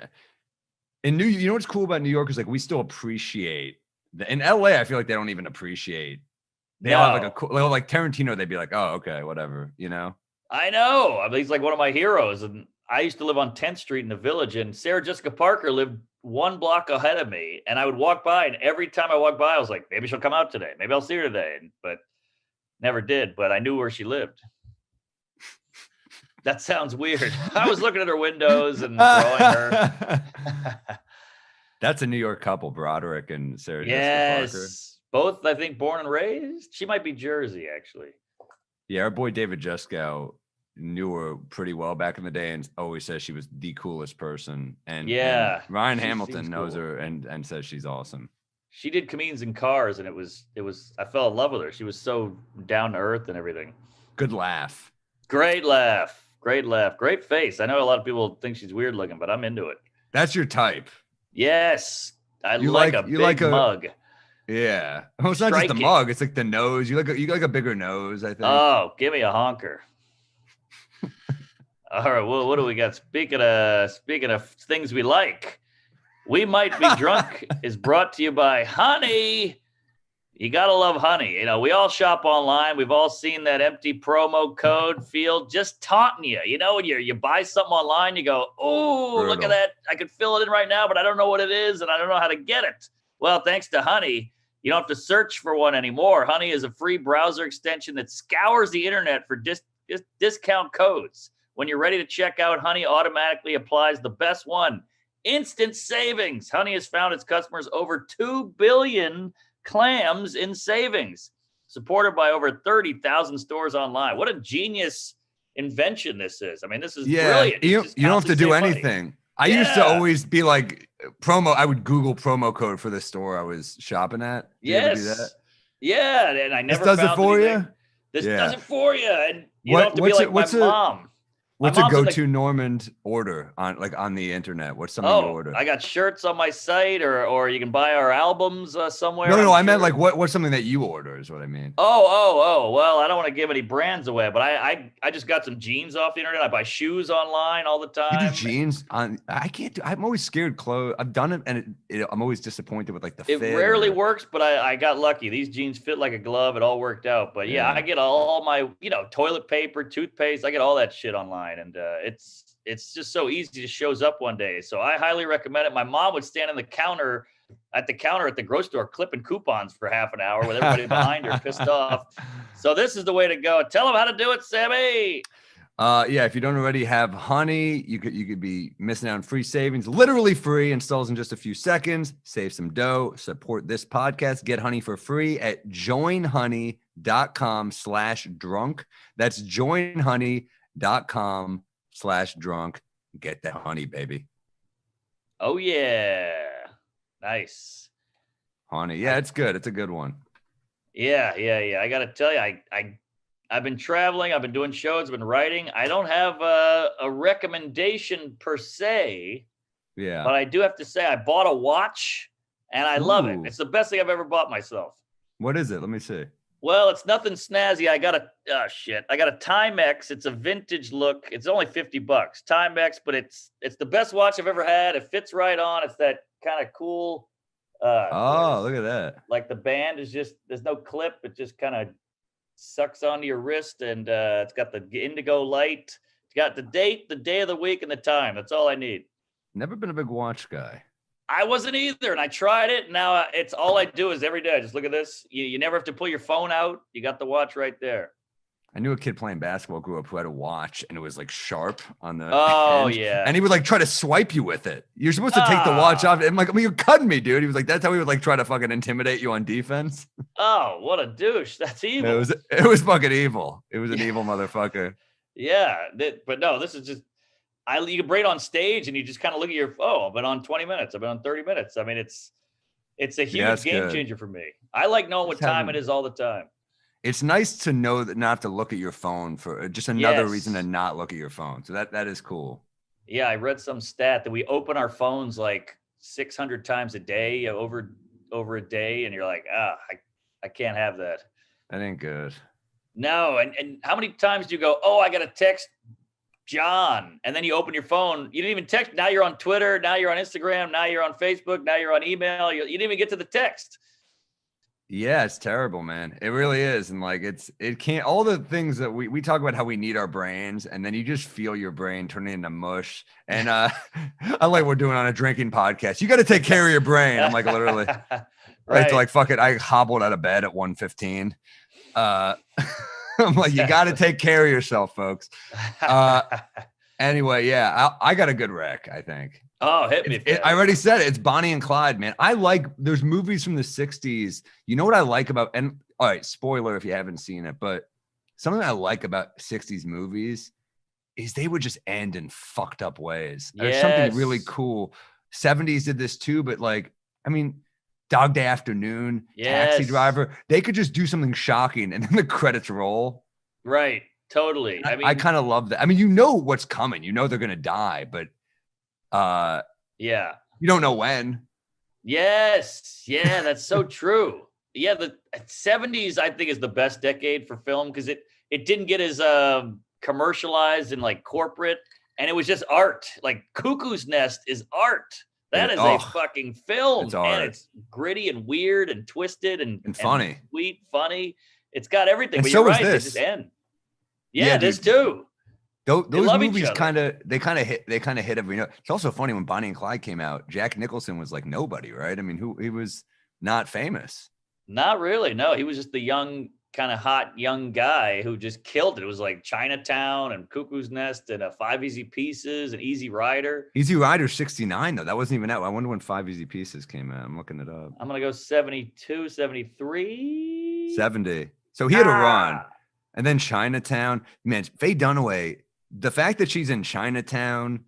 in New. You know what's cool about New York is like we still appreciate. In LA, I feel like they don't even appreciate. They all have like a cool, like Tarantino. They'd be like, oh, okay, whatever, you know. I know. I mean, he's like one of my heroes, and I used to live on 10th Street in the Village, and Sarah Jessica Parker lived one block ahead of me, and I would walk by, and every time I walked by, I was like, maybe she'll come out today. Maybe I'll see her today, but never did. But I knew where she lived. That sounds weird. I was looking at her windows and drawing her. That's a New York couple, Broderick and Sarah Jessica Parker. Both, I think, born and raised. She might be Jersey, actually. Yeah, our boy David Juskow knew her pretty well back in the day and always says she was the coolest person. And Ryan Hamilton knows her and says she's awesome. She did Comedians in Cars, and it was I fell in love with her. She was so down to earth and everything. Good laugh. Great laugh. Great laugh. Great face. I know a lot of people think she's weird looking, but I'm into it. That's your type. Yes. You like a big mug. Yeah. Oh, it's not just the mug. It's like the nose. You like a bigger nose, I think. Oh, give me a honker. All right. Well, what do we got? Speaking of things we like, We Might Be Drunk is brought to you by Honey. You gotta love Honey. You know, we all shop online. We've all seen that empty promo code field just taunting you. You know, when you buy something online, you go, "Oh, look at that! I could fill it in right now, but I don't know what it is, and I don't know how to get it." Well, thanks to Honey, you don't have to search for one anymore. Honey is a free browser extension that scours the internet for discount codes. When you're ready to check out, Honey automatically applies the best one. Instant savings. Honey has found its customers over 2 billion clams in savings, supported by over 30,000 stores online. What a genius invention this is. I mean, this is brilliant. You don't have to do anything. Money. I used to always be like I would Google promo code for the store I was shopping at. Did you ever do that? Yeah, and I never This does it for anything. you? This does it for you. And you don't have to be like my mom. What's a go-to Normand order on the internet? What's something you order? I got shirts on my site, or you can buy our albums somewhere. No, I meant like what's something that you order is what I mean. Oh. Well, I don't want to give any brands away, but I just got some jeans off the internet. I buy shoes online all the time. You do jeans on? I can't do. I'm always scared. Clothes. I've done it, and I'm always disappointed with like the fit. It rarely works, but I got lucky. These jeans fit like a glove. It all worked out. But yeah, I get all my toilet paper, toothpaste. I get all that shit online, and it's just so easy. It just shows up one day. So I highly recommend it. My mom would stand on the counter at the grocery store clipping coupons for half an hour with everybody behind her pissed off. So this is the way to go. Tell them how to do it, Sammy. If you don't already have Honey, you could be missing out on free savings. Literally free, installs in just a few seconds. Save some dough. Support this podcast. Get Honey for free at joinhoney.com/drunk. That's joinhoney.com/drunk. Get that honey, baby. Oh yeah, nice Honey. Yeah, it's good. It's a good one. Yeah. I gotta tell you, I've been traveling. I've been doing shows. I've been writing. I don't have a recommendation per se. Yeah, but I do have to say I bought a watch and I love it. It's the best thing I've ever bought myself. What is it? Let me see. Well, it's nothing snazzy. I got a Timex. It's a vintage look. It's only $50. Timex, but it's the best watch I've ever had. It fits right on. It's that kind of cool. Look at that. Like the band is just, there's no clip. It just kind of sucks onto your wrist, and it's got the indigo light. It's got the date, the day of the week, and the time. That's all I need. Never been a big watch guy. I wasn't either, and I tried it. Now it's all I do is every day I just look at this. You never have to pull your phone out. You got the watch right there. I knew a kid playing basketball grew up who had a watch, and it was like sharp on the end. Yeah. And he would like try to swipe you with it. You're supposed to take the watch off. I'm like, you're cutting me, dude. He was like, that's how he would like try to fucking intimidate you on defense. Oh, what a douche. That's evil. It was fucking evil. It was an evil motherfucker. Yeah. But no, this is just, you can bring it on stage and you just kind of look at I've been on 20 minutes. I've been on 30 minutes. I mean, it's a huge game changer for me. I like knowing what time it is all the time. It's nice to know that not to look at your phone for just another reason to not look at your phone. So that is cool. Yeah. I read some stat that we open our phones like 600 times a day over a day. And you're like, I can't have that. That ain't good. No. And how many times do you go, I got to text John, and then you open your phone, you didn't even text. Now you're on Twitter, now you're on Instagram, now you're on Facebook, now you're on email. You didn't even get to the text. Yeah, it's terrible, man. It really is. And like it can't, all the things that we talk about how we need our brains, and then you just feel your brain turning into mush. And unlike we're doing on a drinking podcast, you got to take care of your brain. I'm like, literally right. So like, fuck it. I hobbled out of bed at 1:15. I'm like, you got to take care of yourself, folks. Anyway, yeah, I got a good rec, I think. Oh, hit me. I already said it. It's Bonnie and Clyde, man. There's movies from the 60s. You know what I like about, and all right, spoiler if you haven't seen it, but something I like about 60s movies is they would just end in fucked up ways. There's something really cool. 70s did this too, but like, I mean, Dog Day Afternoon, Taxi Driver, they could just do something shocking and then the credits roll. Right. Totally. I mean, I kind of love that. I mean, you know what's coming. You know they're going to die, but you don't know when. Yes. Yeah, that's so true. Yeah, the 70s I think is the best decade for film because it didn't get as commercialized and like corporate, and it was just art. Like Cuckoo's Nest is art. That is a fucking film, and it's gritty and weird and twisted and funny, and sweet, funny. It's got everything. And but so you're is right, this. they just end. Yeah, this dude. too. Those movies kind of hit every note. It's also funny when Bonnie and Clyde came out, Jack Nicholson was like nobody, right? I mean, he was not famous. Not really. No, he was just the young, kind of hot young guy who just killed it. It was like Chinatown and Cuckoo's Nest and 5 Easy Pieces and Easy Rider. Easy Rider 69 though. That wasn't even out. I wonder when 5 Easy Pieces came out. I'm looking it up. I'm going to go 72, 73. 70. So he had a run. And then Chinatown. Man, Faye Dunaway, the fact that she's in Chinatown,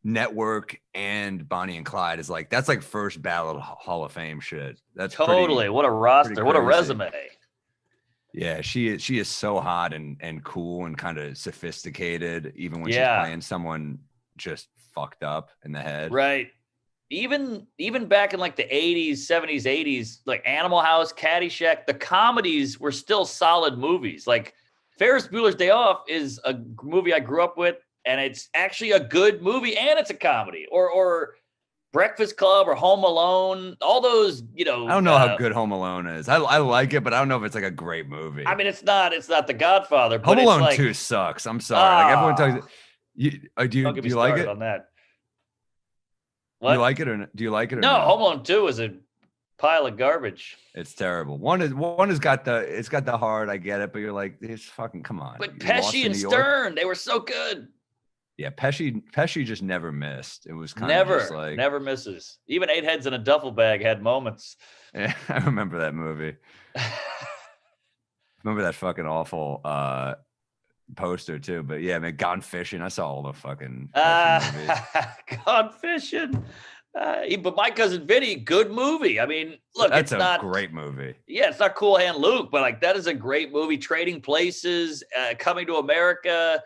Network, and Bonnie and Clyde is like, that's like first ballot Hall of Fame shit. That's totally what a roster, what a resume. Yeah, she is so hot and cool and kind of sophisticated, even when she's playing someone just fucked up in the head. Right. Even back in like the 80s, 70s, 80s, like Animal House, Caddyshack, the comedies were still solid movies. Like Ferris Bueller's Day Off is a movie I grew up with, and it's actually a good movie, and it's a comedy. Or Breakfast Club or Home Alone, all those, I don't know how good Home Alone is. I like it, but I don't know if it's like a great movie. I mean, it's not The Godfather. Home but Alone it's like, 2 sucks. I'm sorry. Like everyone talks. Do you like it? On that. What? Do you like it or do you like it? Or no, Home Alone 2 is a pile of garbage. It's terrible. One has got the heart. I get it, but you're like, it's fucking come on. But Pesci and Stern, they were so good. Yeah, Pesci just never missed. It was kind of just like never misses. Even Eight Heads in a Duffel Bag had moments. Yeah, I remember that movie. Remember that fucking awful poster too. But yeah, man, Gone Fishing. I saw all the fucking movies. Gone Fishing. But My Cousin Vinny, good movie. I mean, look, that's it's not a great movie. Yeah, it's not Cool Hand Luke, but like that is a great movie. Trading Places, Coming to America.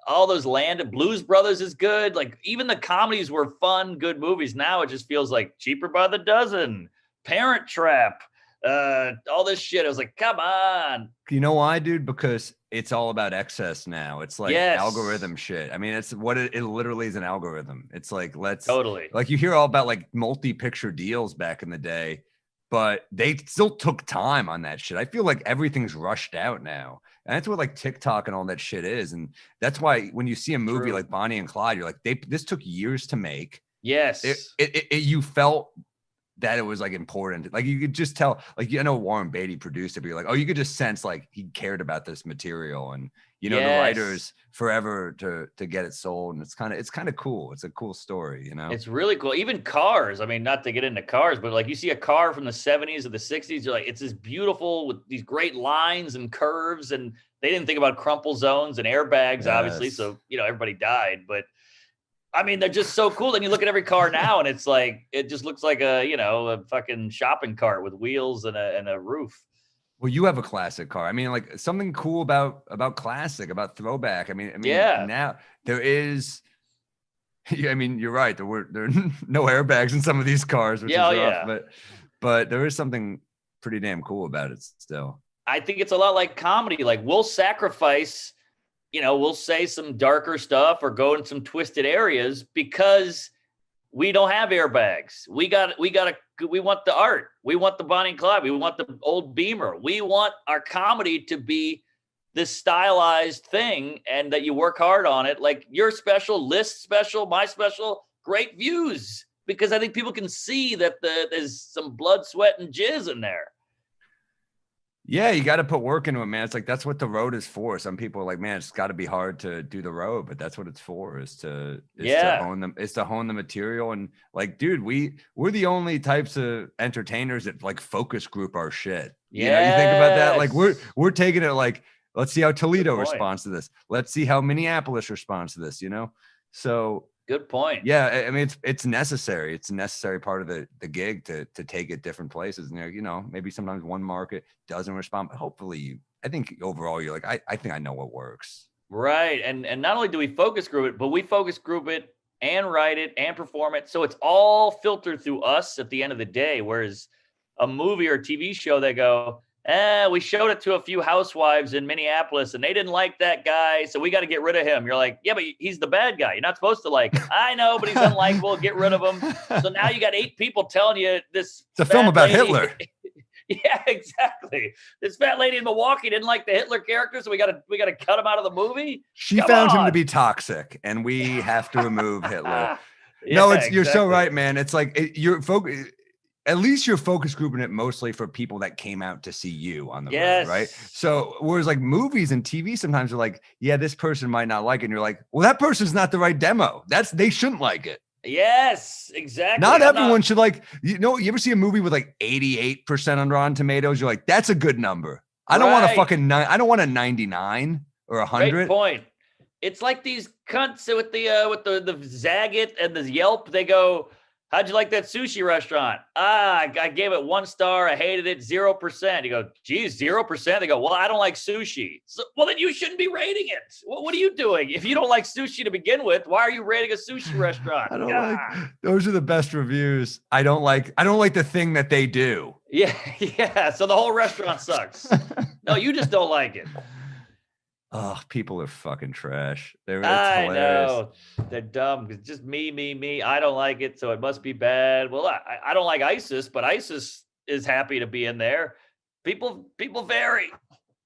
All those Blues Brothers is good. Like even the comedies were fun, good movies. Now it just feels like Cheaper by the Dozen, Parent Trap, all this shit. I was like, come on. You know why, dude? Because it's all about excess now. It's like algorithm shit. I mean, it's what it literally is, an algorithm. It's like, totally. Like you hear all about like multi-picture deals back in the day, but they still took time on that shit. I feel like everything's rushed out now. And that's what like TikTok and all that shit is. And that's why when you see a movie like Bonnie and Clyde, you're like, this took years to make. Yes. You felt that it was like important. Like you could just tell, like, Warren Beatty produced it, but you're like, oh, you could just sense like he cared about this material and, the writers forever to get it sold. And it's kind of cool. It's a cool story, It's really cool. Even cars. I mean, not to get into cars, but like you see a car from the 70s or the 60s, you're like, it's this beautiful with these great lines and curves. And they didn't think about crumple zones and airbags, obviously. So, everybody died. But I mean, they're just so cool. Then you look at every car now and it's like, it just looks like a fucking shopping cart with wheels and a roof. Well, you have a classic car. I mean, like something cool about classic, about throwback. I mean, now there is. I mean, you're right. There are no airbags in some of these cars, which is rough. But there is something pretty damn cool about it still. I think it's a lot like comedy. Like we'll sacrifice, we'll say some darker stuff or go in some twisted areas because we don't have airbags. We want the art. We want the Bonnie and Clyde. We want the old Beamer. We want our comedy to be this stylized thing and that you work hard on it. Like your special, List special, my special, great views. Because I think people can see that there's some blood, sweat, and jizz in there. Yeah, you got to put work into it, man. It's like, that's what the road is for. Some people are like, man, it's got to be hard to do the road, but that's what it's for, is to hone them, is to hone the material. And like, dude, we're the only types of entertainers that like focus group our shit. You know, you think about that. Like we're taking it like, let's see how Toledo responds to this. Let's see how Minneapolis responds to this, So good point. Yeah, I mean, it's necessary. It's a necessary part of the gig to take it different places. And maybe sometimes one market doesn't respond, but hopefully, I think overall you're like, I think I know what works. Right, and not only do we focus group it, but we focus group it and write it and perform it, so it's all filtered through us at the end of the day. Whereas a movie or a TV show, they go, We showed it to a few housewives in Minneapolis and they didn't like that guy. So we got to get rid of him. You're like, yeah, but he's the bad guy. You're not supposed to like him. I know, but he's unlikable. Get rid of him. So now you got 8 people telling you this. It's a film about Hitler. Yeah, exactly. This fat lady in Milwaukee didn't like the Hitler character, so we gotta cut him out of the movie. She found him to be toxic, and we have to remove Hitler. No, you're so right, man. It's like you're focus. At least you're focus grouping it mostly for people that came out to see you on the road, right? So whereas like movies and TV sometimes are like, yeah, this person might not like it, and you're like, well, that person's not the right demo. They shouldn't like it. Yes, exactly. Not everyone should like, you ever see a movie with like 88% on Rotten Tomatoes? You're like, that's a good number. I don't want I don't want a 99 or 100. Great point. It's like these cunts with the Zagat and the Yelp. They go, how'd you like that sushi restaurant? I gave it 1 star. I hated it. 0%. You go, geez, 0%. They go, well, I don't like sushi. So, well, then you shouldn't be rating it. What are you doing? If you don't like sushi to begin with, why are you rating a sushi restaurant? I don't like, those are the best reviews. I don't like the thing that they do. Yeah. So the whole restaurant sucks. No, you just don't like it. Oh, people are fucking trash. I know. They're dumb. It's just me. I don't like it, so it must be bad. Well, I don't like ISIS, but ISIS is happy to be in there. People vary.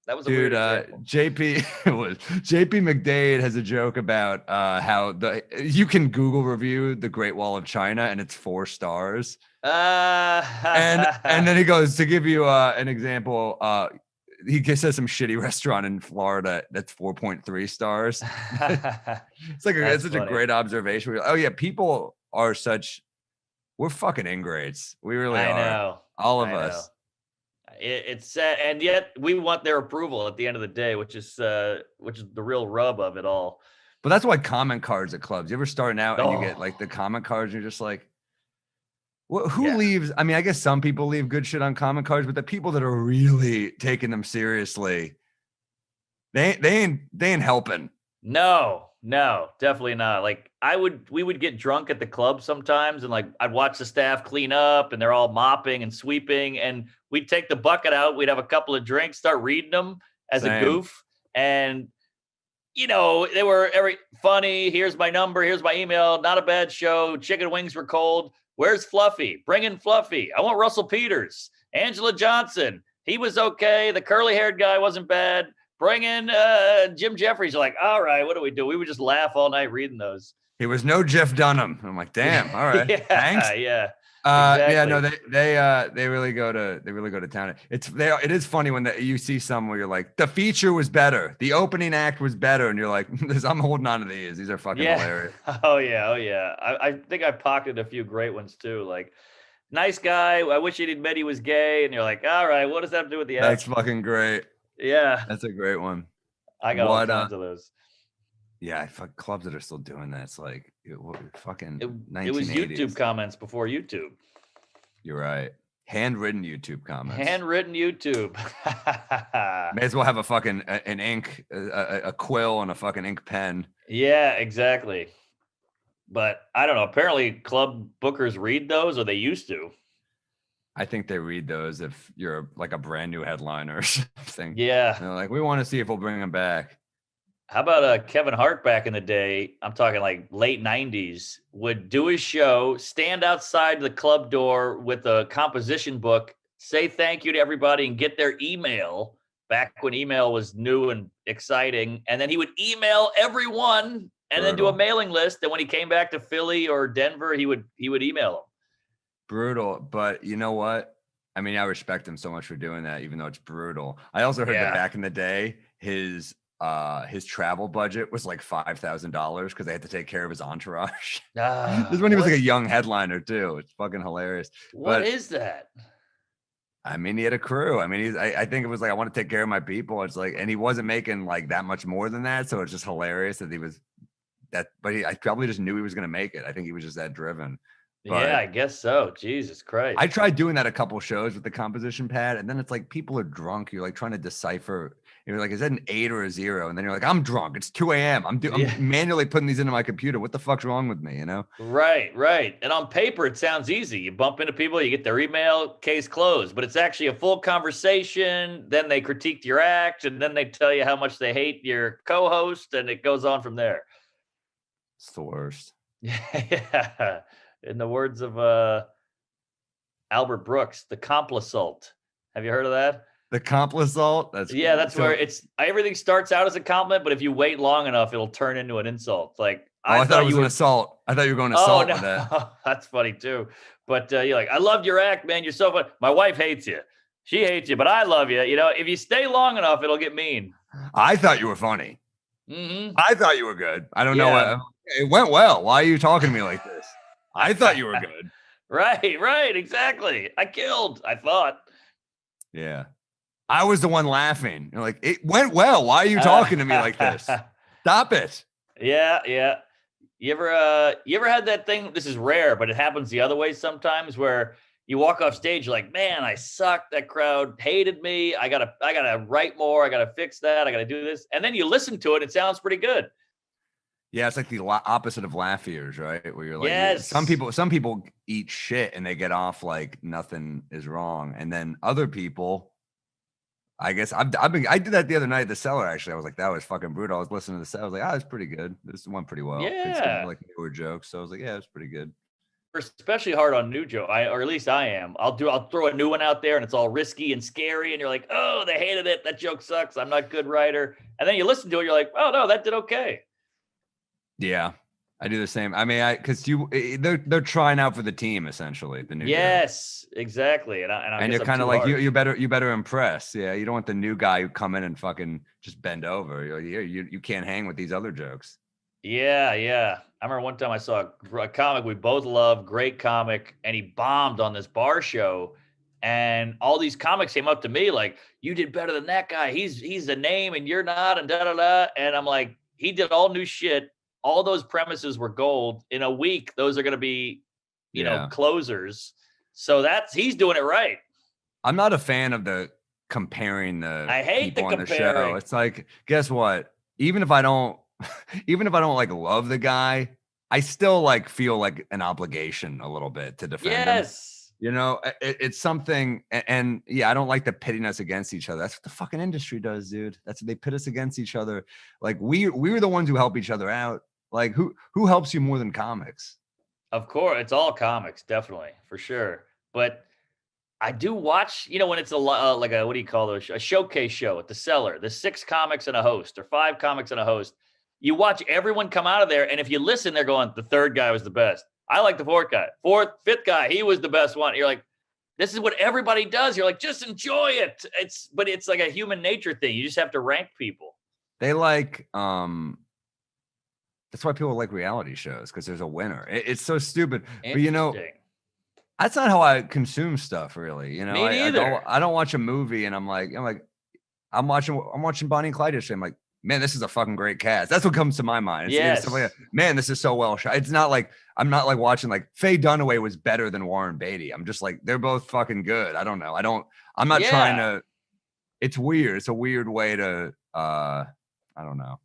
That was a weird example. JP McDade has a joke about how you can Google review the Great Wall of China and it's 4 stars. And then he goes, to give you an example, he says some shitty restaurant in Florida that's 4.3 stars. It's like it's such a great observation. Oh yeah, people are we're fucking ingrates. We really are. I know. All of us. It's sad, and yet we want their approval at the end of the day, which is the real rub of it all. But that's why comment cards at clubs. You ever starting out and you get like the comment cards, and you're just like, who leaves? I mean, I guess some people leave good shit on comment cards, but the people that are really taking them seriously, they ain't helping. No, definitely not. Like we would get drunk at the club sometimes, and like I'd watch the staff clean up, and they're all mopping and sweeping, and we'd take the bucket out. We'd have a couple of drinks, start reading them as a goof, and they were funny. Here's my number. Here's my email. Not a bad show. Chicken wings were cold. Where's Fluffy? Bring in Fluffy. I want Russell Peters. Angela Johnson. He was okay. The curly-haired guy wasn't bad. Bring in Jim Jeffries. You're like, all right, what do we do? We would just laugh all night reading those. He was no Jeff Dunham. I'm like, damn. All right. Thanks. Yeah. Exactly. Yeah, no, they really go to town. It is funny when you see some where you're like, the feature was better, the opening act was better, and you're like, I'm holding on to these. These are fucking hilarious. Oh yeah. I think I pocketed a few great ones too. Like, nice guy. I wish he'd admit he was gay, and you're like, all right, what does that have to do with the act? That's fucking great. Yeah, that's a great one. I got all kinds of those. Yeah, fuck clubs that are still doing that. It's like fucking 1980s. It was YouTube comments before YouTube. You're right. Handwritten YouTube comments. Handwritten YouTube. May as well have a fucking an ink, a quill, and a fucking ink pen. Yeah, exactly. But I don't know. Apparently, club bookers read those, or they used to. I think they read those if you're like a brand new headliner or something. Yeah. They're like, we want to see if we'll bring them back. How about Kevin Hart back in the day? I'm talking like late 90s, would do his show, stand outside the club door with a composition book, say thank you to everybody, and get their email back when email was new and exciting. And then he would email everyone and then do a mailing list. And when he came back to Philly or Denver, he would email them. Brutal. But you know what? I mean, I respect him so much for doing that, even though it's brutal. I also heard that back in the day, his travel budget was like $5,000 because they had to take care of his entourage. This is when he was like a young headliner too. It's fucking hilarious. What is that? I mean, he had a crew. I mean, I think it was like, I want to take care of my people. It's like, and he wasn't making like that much more than that. So it's just hilarious that he was that, but I probably just knew he was going to make it. I think he was just that driven. Yeah, I guess so. Jesus Christ. I tried doing that a couple shows with the composition pad, and then it's like people are drunk. You're like trying to decipher. You're like, is that an 8 or a 0? And then you're like, I'm drunk. It's 2 a.m. I'm manually putting these into my computer. What the fuck's wrong with me? You know? Right. And on paper, it sounds easy. You bump into people, you get their email, case closed. But it's actually a full conversation. Then they critique your act, and then they tell you how much they hate your co-host, and it goes on from there. It's the worst. Yeah. In the words of Albert Brooks, the complisult. Have you heard of that? The complisult? That's where it's everything starts out as a compliment, but if you wait long enough, it'll turn into an insult. Like I thought it was an assault. I thought you were going to assault with that. That's funny too. But you're like, I loved your act, man. You're so fun. My wife hates you. She hates you, but I love you. You know, if you stay long enough, it'll get mean. I thought you were funny. Mm-hmm. I thought you were good. I don't know what. It went well. Why are you talking to me like this? I thought you were good. Right. Exactly. I thought. Yeah. I was the one laughing. You're like, it went well. Why are you talking to me like this? Stop it. Yeah. You ever had that thing? This is rare, but it happens the other way sometimes where you walk off stage, you're like, man, I suck. That crowd hated me. I gotta write more. I gotta fix that. I gotta do this. And then you listen to it. It sounds pretty good. Yeah, it's like the opposite of laugh ears, right? Where you're like, yes. Some people eat shit and they get off like nothing is wrong, and then other people, I guess I did that the other night at the Cellar. Actually, I was like, that was fucking brutal. I was listening to the set. I was like, it's pretty good. This went pretty well. Yeah, like newer jokes. So I was like, yeah, it's pretty good. We're especially hard on new joke, or at least I am. I'll throw a new one out there, and it's all risky and scary, and you're like, oh, they hated it. That joke sucks. I'm not a good writer. And then you listen to it, you're like, oh no, that did okay. Yeah, I do the same. I mean, because they're trying out for the team essentially. The new yes, joke. Exactly. And you're kind of like you better impress. Yeah, you don't want the new guy who come in and fucking just bend over. You're like, you can't hang with these other jokes. Yeah. I remember one time I saw a comic we both love, great comic, and he bombed on this bar show. And all these comics came up to me like, you did better than that guy. He's a name and you're not, and da-da-da. And I'm like, he did all new shit. All those premises were gold. In a week, those are going to be, you know, closers. So he's doing it right. I'm not a fan of the comparing the I hate people the on the show. It's like, guess what? Even if I don't like love the guy, I still like feel like an obligation a little bit to defend him. You know, it's something, and yeah, I don't like the pittiness against each other. That's what the fucking industry does, dude. That's what they pit us against each other. Like we're the ones who help each other out. Like who helps you more than comics? Of course, it's all comics, definitely, for sure. But I do watch, you know, when it's like a, what do you call those? A showcase show at the Cellar. There's 6 comics and a host, or 5 comics and a host. You watch everyone come out of there, and if you listen, they're going, the 3rd guy was the best. I like the 4th guy. 4th, 5th guy, he was the best one. You're like, this is what everybody does. You're like, just enjoy it. But it's like a human nature thing. You just have to rank people. They like, that's why people like reality shows, because there's a winner. It's so stupid. But you know, that's not how I consume stuff, really. You know, Me neither. I don't watch a movie and I'm watching Bonnie and Clyde yesterday. I'm like, man, this is a fucking great cast. That's what comes to my mind. It's like, man, this is so well shot. It's not like I'm not like watching like Faye Dunaway was better than Warren Beatty. I'm just like, they're both fucking good. I don't know. I'm not trying to. It's weird. It's a weird way to. I don't know.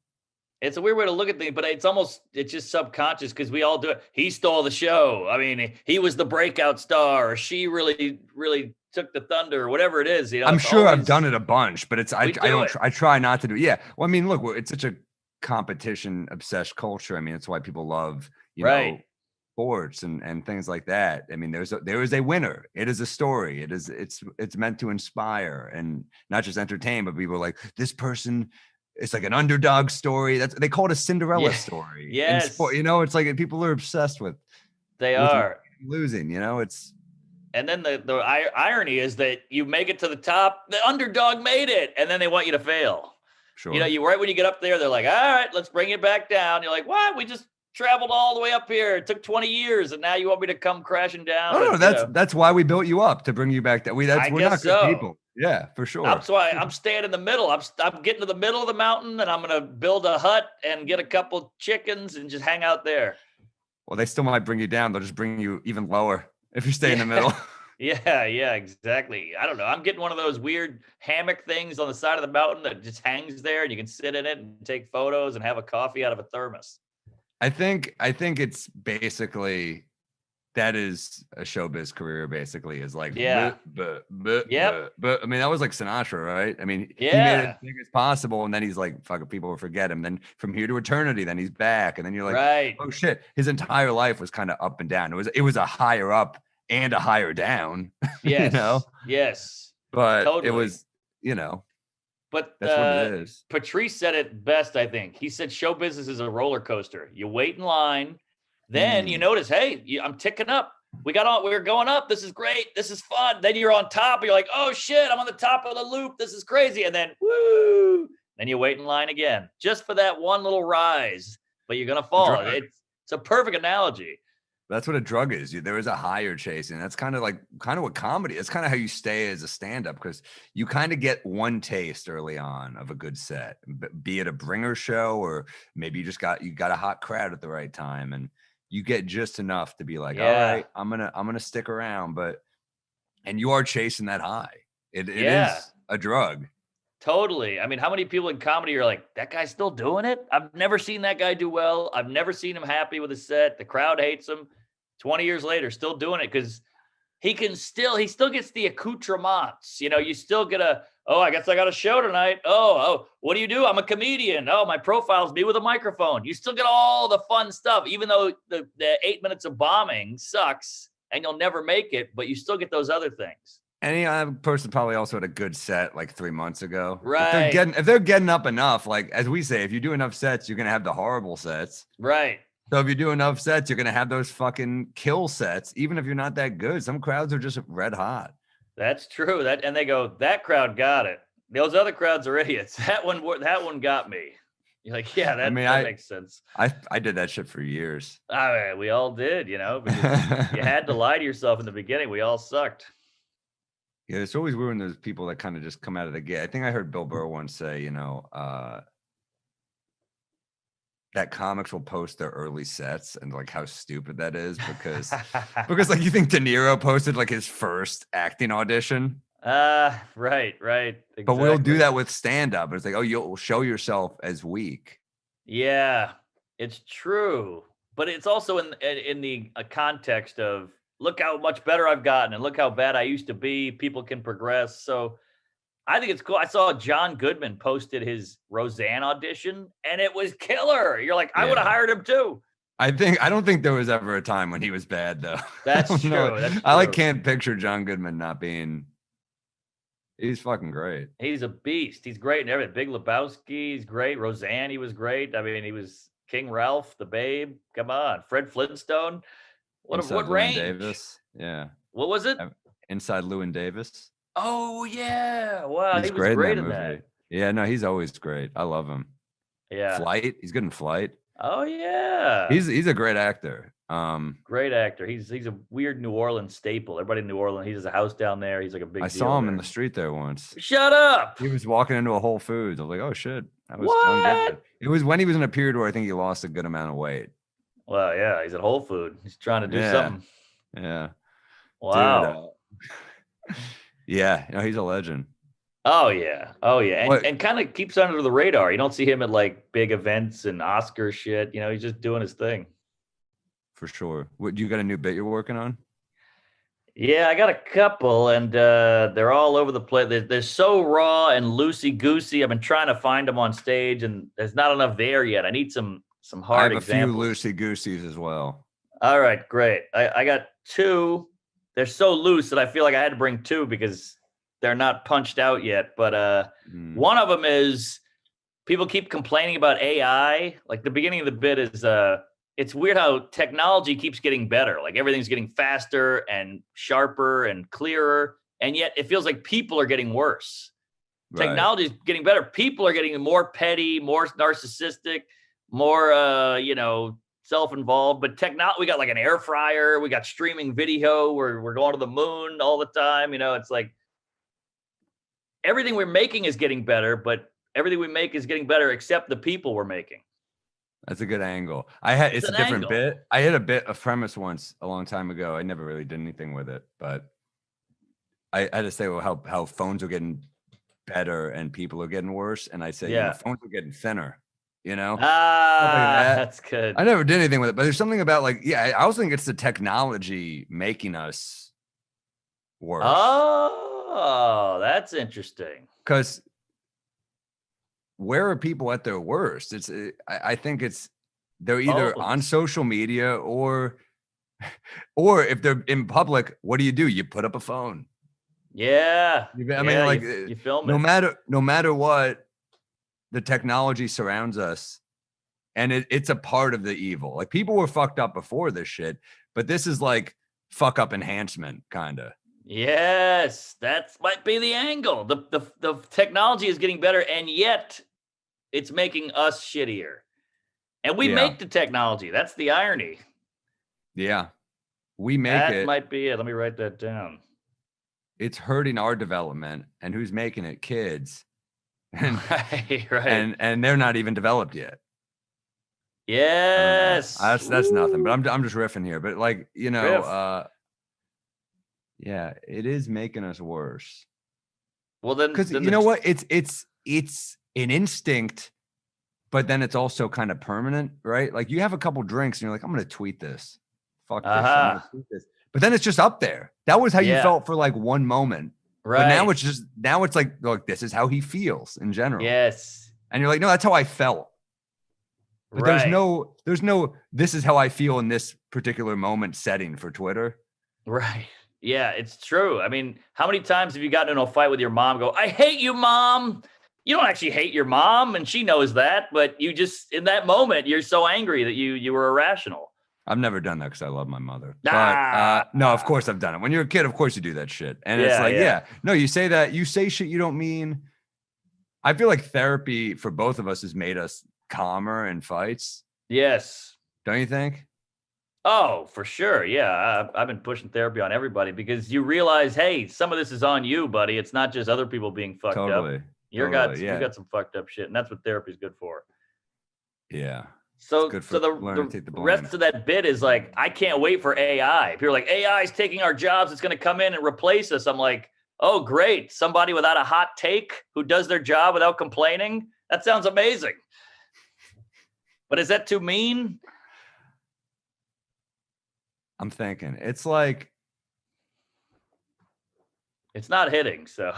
It's a weird way to look at things, but it's just subconscious because we all do it. He stole the show. I mean, he was the breakout star, or she really, really took the thunder, or whatever it is. You know, I'm sure I've done it a bunch, but I try not to do it. Yeah. Well, I mean, look, it's such a competition obsessed culture. I mean, it's why people love, you know, sports and things like that. I mean, there is a winner. It is a story. It's meant to inspire and not just entertain, but people are like, this person. It's like an underdog story. They call it a Cinderella story. Yes. Sport, you know, it's like people are obsessed with. They are losing. You know, And then the irony is that you make it to the top. The underdog made it, and then they want you to fail. Sure. You know, right when you get up there, they're like, "All right, let's bring it back down." You're like, "What? We just traveled all the way up here. It took 20 years, and now you want me to come crashing down?" No, that's why we built you up, to bring you back. We're not good people. Yeah, for sure. That's why I'm staying in the middle. I'm getting to the middle of the mountain, and I'm going to build a hut and get a couple chickens and just hang out there. Well, they still might bring you down. They'll just bring you even lower if you stay in the middle. Yeah, exactly. I don't know. I'm getting one of those weird hammock things on the side of the mountain that just hangs there and you can sit in it and take photos and have a coffee out of a thermos. I think it's basically that is a showbiz career. Basically, is like Yep. But I mean, that was like Sinatra, right? I mean, he made it as big as possible, and then he's like, "Fuck, people will forget him." Then From Here to Eternity, then he's back, and then you're like, right. "Oh shit!" His entire life was kind of up and down. It was a higher up and a higher down. Yes. You know? Yes. But totally. it was, you know. But that's what it is. Patrice said it best, I think. He said show business is a roller coaster. You wait in line, then you notice, hey, I'm ticking up. We're going up. This is great. This is fun. Then you're on top. You're like, oh shit, I'm on the top of the loop. This is crazy. And then woo, then you wait in line again, just for that one little rise. But you're gonna fall. It's a perfect analogy. That's what a drug is. There is a higher chasing. That's kind of what comedy. It's kind of how you stay as a stand-up, because you kind of get one taste early on of a good set, be it a bringer show, or maybe you got a hot crowd at the right time, and you get just enough to be like, all right, I'm gonna stick around. And you are chasing that high. It is a drug. Totally. I mean, how many people in comedy are like, that guy's still doing it? I've never seen that guy do well. I've never seen him happy with a set. The crowd hates him. 20 years later, still doing it because he still gets the accoutrements. You still get I guess I got a show tonight. Oh, what do you do? I'm a comedian. Oh, my profile's me with a microphone. You still get all the fun stuff, even though the 8 minutes of bombing sucks and you'll never make it, but you still get those other things. Any other person probably also had a good set like 3 months ago. Right. If they're getting up enough, like as we say, if you do enough sets, you're gonna have the horrible sets. Right. So if you do enough sets, you're gonna have those fucking kill sets, even if you're not that good. Some crowds are just red hot. That's true. And they go, that crowd got it. Those other crowds are idiots. That one got me. You're like, yeah, that makes sense. I did that shit for years. We all did, because you had to lie to yourself in the beginning. We all sucked. Yeah, it's always weird when there's people that kind of just come out of the gate. I think I heard Bill Burr once say, that comics will post their early sets and like how stupid that is because like you think De Niro posted like his first acting audition. Right. Exactly. But we'll do that with stand-up. It's like, oh, you'll show yourself as weak. Yeah, it's true. But it's also in the context of, look how much better I've gotten and look how bad I used to be. People can progress. So I think it's cool. I saw John Goodman posted his Roseanne audition and it was killer. You're like, I would have hired him too. I don't think there was ever a time when he was bad though. That's true. That's true. I can't picture John Goodman not being. He's fucking great. He's a beast. He's great in everything. Big Lebowski, he's great. Roseanne, he was great. I mean, he was King Ralph, the Babe. Come on, Fred Flintstone. What range? Davis. Yeah. What was it? Inside Llewyn Davis. Oh yeah! Wow, he was great in that. Yeah, no, he's always great. I love him. Yeah. Flight. He's good in Flight. Oh yeah. He's a great actor. Great actor. He's a weird New Orleans staple. Everybody in New Orleans, he has a house down there. He's like a big. I saw him in the street there once. Shut up! He was walking into a Whole Foods. I was like, oh shit, that was John Goodman. It was when he was in a period where I think he lost a good amount of weight. Well, yeah, he's at Whole Food. He's trying to do something. Yeah. Wow. Dude, yeah, he's a legend. Oh yeah, and kind of keeps under the radar. You don't see him at like big events and Oscar shit. He's just doing his thing. For sure. What, you got a new bit you're working on? Yeah, I got a couple, and they're all over the place. They're so raw and loosey goosey. I've been trying to find them on stage, and there's not enough there yet. I need some hard examples. I have a few loosey gooseys as well. All right, great. I got two. They're so loose that I feel like I had to bring two because they're not punched out yet. But one of them is people keep complaining about AI. Like the beginning of the bit is it's weird how technology keeps getting better. Like everything's getting faster and sharper and clearer. And yet it feels like people are getting worse. Right. Technology is getting better. People are getting more petty, more narcissistic, more, self-involved. But we got like an air fryer. We got streaming video. We're going to the moon all the time. It's like everything we're making is getting better, but everything we make is getting better except the people we're making. That's a good angle. It's a an different angle. bit. I had a bit of premise once a long time ago. I never really did anything with it, but I had to say, well, how phones are getting better and people are getting worse. And I say, Yeah. phones are getting thinner, stuff like Ah, that. that's good. I never did anything with it, but there's something about I also think it's the technology making us worse. Oh, that's interesting. Because where are people at their worst? I think they're either on Phones. social media or if they're in public, what do? You put up a phone. Yeah. I mean, like you film no it. matter what, the technology surrounds us, and it's a part of the evil. Like people were fucked up before this shit, but this is like fuck up enhancement, kind of. Yes, that might be the angle. The technology is getting better, and yet it's making us shittier. And we make the technology. That's the irony. Yeah. We make That it. might be it. Let me write that down. It's hurting our development, and who's making it? Kids. And, right. And they're not even developed yet. Yes. That's nothing, but I'm just riffing here. But yeah, it is making us worse. Well, then because you know what? It's an instinct, but then it's also kind of permanent, right? Like you have a couple drinks and you're like, I'm gonna tweet this. Fuck this. I'm gonna tweet this. But then it's just up there. That was how you felt for like one moment. Right. But now it's like, look, this is how he feels in general. Yes. And you're like, no, that's how I felt. But there's no, this is how I feel in this particular moment setting for Twitter. Right. Yeah, it's true. I mean, how many times have you gotten in a fight with your mom? Go, I hate you, Mom. You don't actually hate your mom, and she knows that, but you just in that moment you're so angry that you were irrational. I've never done that because I love my mother. But no, of course I've done it. When you're a kid, of course you do that shit. And it's like, no, you say that, you say shit you don't mean. I feel like therapy for both of us has made us calmer in fights. Yes. Don't you think? Oh, for sure. Yeah. I've been pushing therapy on everybody because you realize, hey, some of this is on you, buddy. It's not just other people being fucked up. You got some fucked up shit, and that's what therapy is good for. Yeah. So the rest of that bit is like, I can't wait for AI. People are like, AI is taking our jobs. It's going to come in and replace us. I'm like, oh, great. Somebody without a hot take who does their job without complaining. That sounds amazing. But is that too mean? I'm thinking it's like, it's not hitting. So,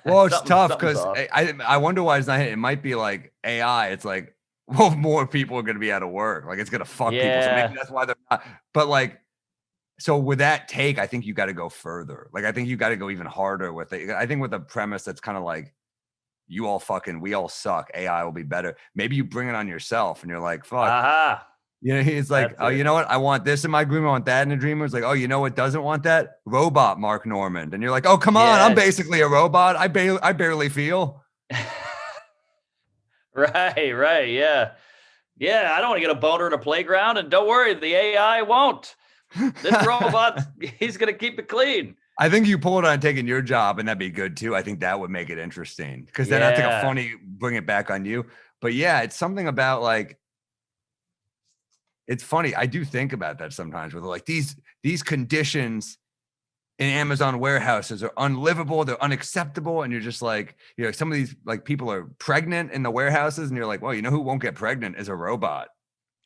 well, it's tough because I wonder why it's not hitting. It might be like AI. It's like, well, more people are going to be out of work. Like it's going to fuck people. So maybe that's why they're not. But like, so with that take, I think you got to go further. Like, I think you got to go even harder with it. I think with a premise that's kind of like, we all suck. AI will be better. Maybe you bring it on yourself and you're like, fuck. He's like, oh, you know what? I want this in my dream. I want that in a dream. It's like, oh, you know what doesn't want that? Robot Mark Normand. And you're like, oh, come on. I'm basically a robot. I barely feel. Right. Yeah. I don't want to get a boner in a playground, and don't worry, the AI won't. This robot, he's going to keep it clean. I think you pull it on taking your job, and that'd be good too. I think that would make it interesting because then that's like a funny, bring it back on you. But yeah, it's something about like, it's funny. I do think about that sometimes with like these conditions in Amazon warehouses are unlivable. They're unacceptable. And you're just like, some of these like people are pregnant in the warehouses and you're like, well, you know who won't get pregnant is a robot.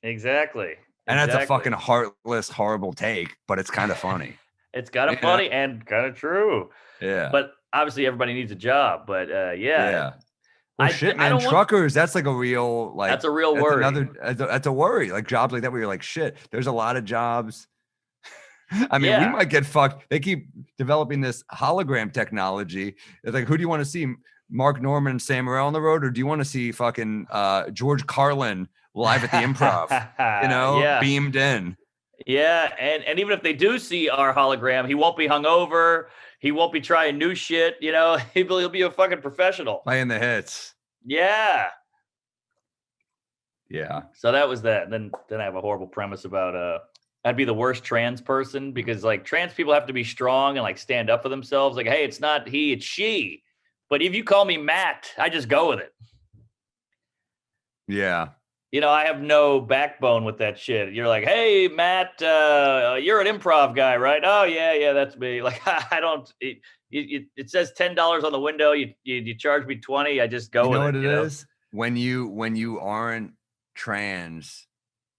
Exactly. And that's a fucking heartless, horrible take, but it's kind of funny. It's kind of funny and kind of true. Yeah. But obviously everybody needs a job, but yeah. Well, shit, man, truckers, that's like a real, like, that's a real worry. That's a worry. Like jobs like that where you're like, shit, there's a lot of jobs. I mean, we might get fucked. They keep developing this hologram technology. It's like, who do you want to see? Mark Normand and Sam Morril on the road? Or do you want to see fucking George Carlin live at the Improv, beamed in? Yeah. And even if they do see our hologram, he won't be hungover. He won't be trying new shit. He'll be a fucking professional. Playing the hits. Yeah. Yeah. So that was that. Then I have a horrible premise about I'd be the worst trans person because like trans people have to be strong and like stand up for themselves. Like, hey, it's not he, it's she. But if you call me Matt, I just go with it. Yeah. I have no backbone with that shit. You're like, hey, Matt, you're an improv guy, right? Oh, yeah, that's me. Like, I don't. It says $10 on the window. You charge me 20. I just go You with know it. what it is? When you aren't trans,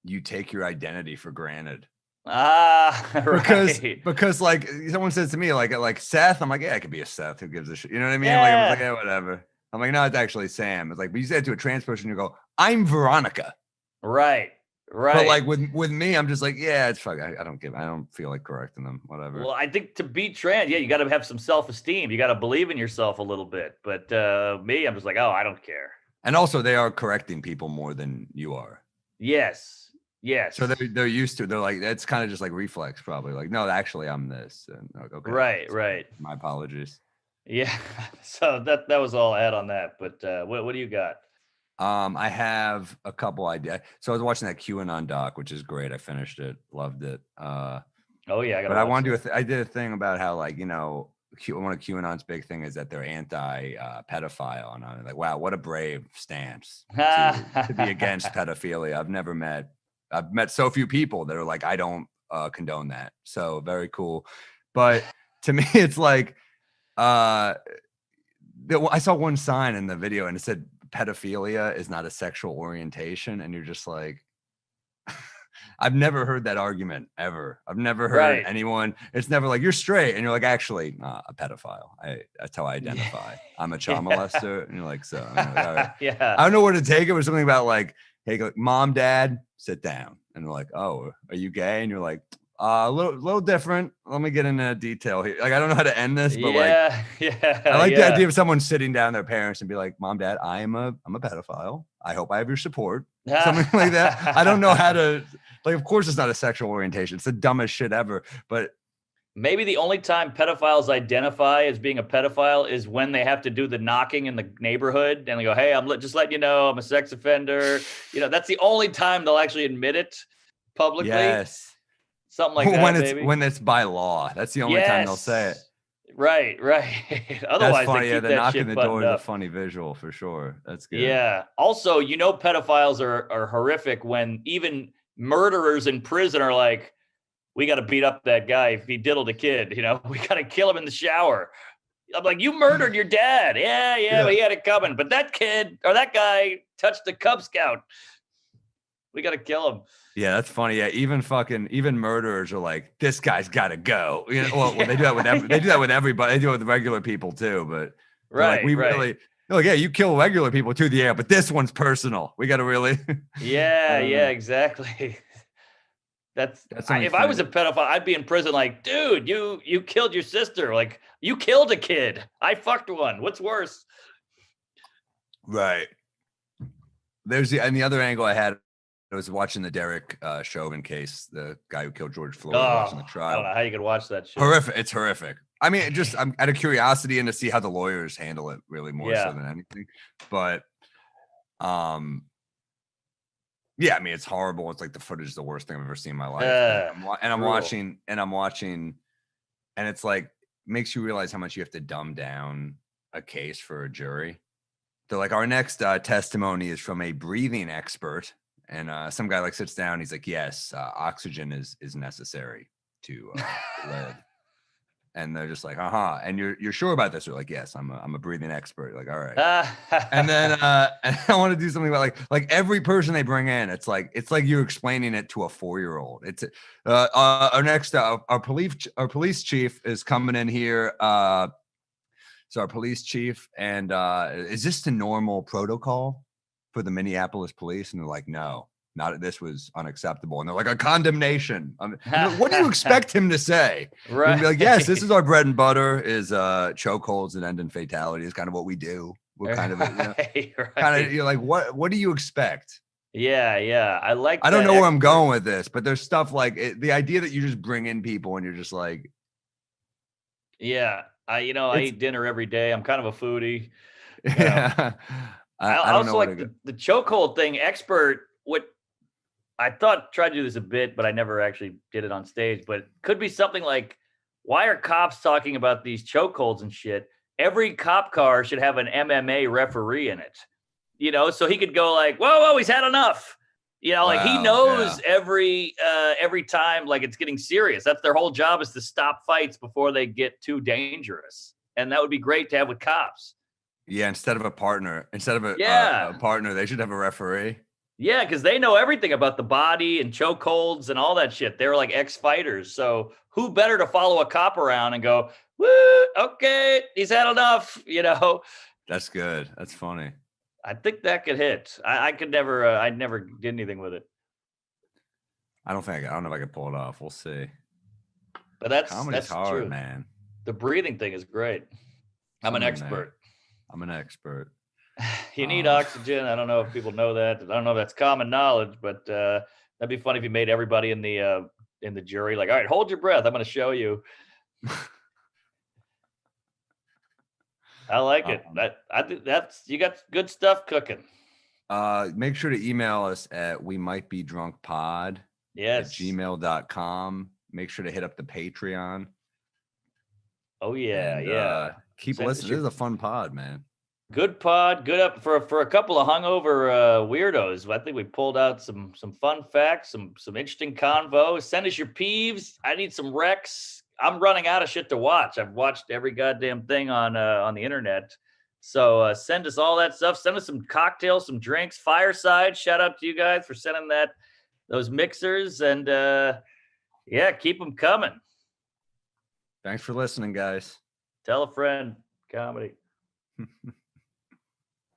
you take your identity for granted. Right. Because like someone says to me like Seth, I'm like, yeah, I could be a Seth. Who gives a shit? You know what I mean? Like I was like, yeah, whatever. I'm like, no, it's actually Sam. It's like, but you say it to a trans person, you go, I'm Veronica. Right. But like with me, I'm just like, yeah, it's fuck. I don't feel like correcting them. Whatever. Well, I think to be trans, you got to have some self-esteem. You got to believe in yourself a little bit. But me, I'm just like, oh, I don't care. And also, they are correcting people more than you are. Yes. So they're used to. They're like, that's kind of just like reflex, probably. Like, no, actually, I'm this. And like, okay. Right. My apologies. Yeah. So that was all I had on that. But what do you got? I have a couple ideas. So I was watching that QAnon doc, which is great. I finished it, loved it. Oh yeah, but I want to do I did a thing about how like one of QAnon's big thing is that they're anti pedophile, and I'm like, wow, what a brave stance to be against pedophilia. I've met so few people that are like, I don't condone that. So very cool. But to me, it's like I saw one sign in the video and it said pedophilia is not a sexual orientation, and you're just like, I've never heard that argument ever. I've never heard anyone. It's never like you're straight, and you're like, actually, a pedophile. That's how I identify. I'm a child molester, and you're like, so. Like, all right. Yeah. I don't know where to take it. It was something about like, hey, mom, dad, sit down, and they're like, oh, are you gay? And you're like, a little different. Let me get into detail here. Like, I don't know how to end this, but I like the idea of someone sitting down their parents and be like, mom, dad, I'm a pedophile. I hope I have your support. Something like that. I don't know how to, like, of course it's not a sexual orientation. It's the dumbest shit ever. But maybe the only time pedophiles identify as being a pedophile is when they have to do the knocking in the neighborhood and they go, hey, I'm just letting you know I'm a sex offender. That's the only time they'll actually admit it publicly. Yes. Something like that, when it's by law. That's the only time they'll say it. Right. Otherwise, funny. they keep the that knocking shit the door is up. a funny visual for sure. That's good. Yeah. Also, pedophiles are horrific when even murderers in prison are like, we got to beat up that guy if he diddled a kid. We got to kill him in the shower. I'm like, you murdered your dad. Yeah, but he had it coming. But that kid or that guy touched a Cub Scout. We got to kill him. Yeah, that's funny. Yeah, even murderers are like, this guy's got to go. Well, they do that with they do that with everybody. They do it with regular people too. But like, really, yeah, you kill regular people too. Yeah, but this one's personal. We got to really. Yeah, exactly. That's if I was a pedophile, I'd be in prison. Like, dude, you killed your sister. Like, you killed a kid. I fucked one. What's worse? Right. There's the other angle I had. I was watching the Derek Chauvin case, the guy who killed George Floyd, watching the trial. I don't know how you could watch that shit. Horrific. It's horrific. I mean, I'm out of curiosity and to see how the lawyers handle it really more so than anything. But, yeah, I mean, it's horrible. It's like the footage is the worst thing I've ever seen in my life. I'm watching, and it's like, makes you realize how much you have to dumb down a case for a jury. They're like, our next testimony is from a breathing expert. And some guy like sits down. He's like, yes, oxygen is necessary to live. And they're just like, and you're sure about this? They're like, yes, I'm a breathing expert. Like, all right. And then and I want to do something about like every person they bring in. It's like you're explaining it to a 4-year-old. It's our next our police chief is coming in here. So our police chief, and is this the normal protocol for the Minneapolis police? And they're like, no, this was unacceptable. And they're like, a condemnation. Like, what do you expect him to say? Right. Be like, yes, this is our bread and butter, is chokeholds and end in fatality is kind of what we do. We're kind of, kind of, you're like, what do you expect? Yeah. I don't know where I'm going with this, but there's stuff like the idea that you just bring in people and you're just like, yeah, I eat dinner every day. I'm kind of a foodie. Yeah. I also like the chokehold thing. Expert, what I thought tried to do this a bit, but I never actually did it on stage. But it could be something like, why are cops talking about these chokeholds and shit? Every cop car should have an MMA referee in it, so he could go like, whoa, he's had enough. You know, like he Wow, knows yeah. every time like it's getting serious. That's their whole job, is to stop fights before they get too dangerous. And that would be great to have with cops. Yeah, instead of a partner, Yeah. a partner, they should have a referee. Yeah, because they know everything about the body and chokeholds and all that shit. They're like ex-fighters. So who better to follow a cop around and go, woo, okay, he's had enough, you know? That's good. That's funny. I think that could hit. I could never, I never did anything with it. I don't know if I could pull it off. We'll see. But that's Comedy's hard, true. man. The breathing thing is great. I'm an expert. I'm an expert. You need oxygen. I don't know if people know that. I don't know if that's common knowledge, but that'd be funny if you made everybody in the jury like, all right, hold your breath. I'm going to show you. I like it. I think you got good stuff cooking. Make sure to email us at wemightbedrunkpod Yes. at gmail.com. Make sure to hit up the Patreon. Oh yeah, and, yeah. Keep listening. This is a fun pod, man. Good pod, good up for a couple of hungover weirdos. I think we pulled out some fun facts, some interesting convo. Send us your peeves. I need some recs. I'm running out of shit to watch. I've watched every goddamn thing on the internet. So send us all that stuff. Send us some cocktails, some drinks. Fireside. Shout out to you guys for sending those mixers, and yeah, keep them coming. Thanks for listening, guys. Tell a friend. Comedy.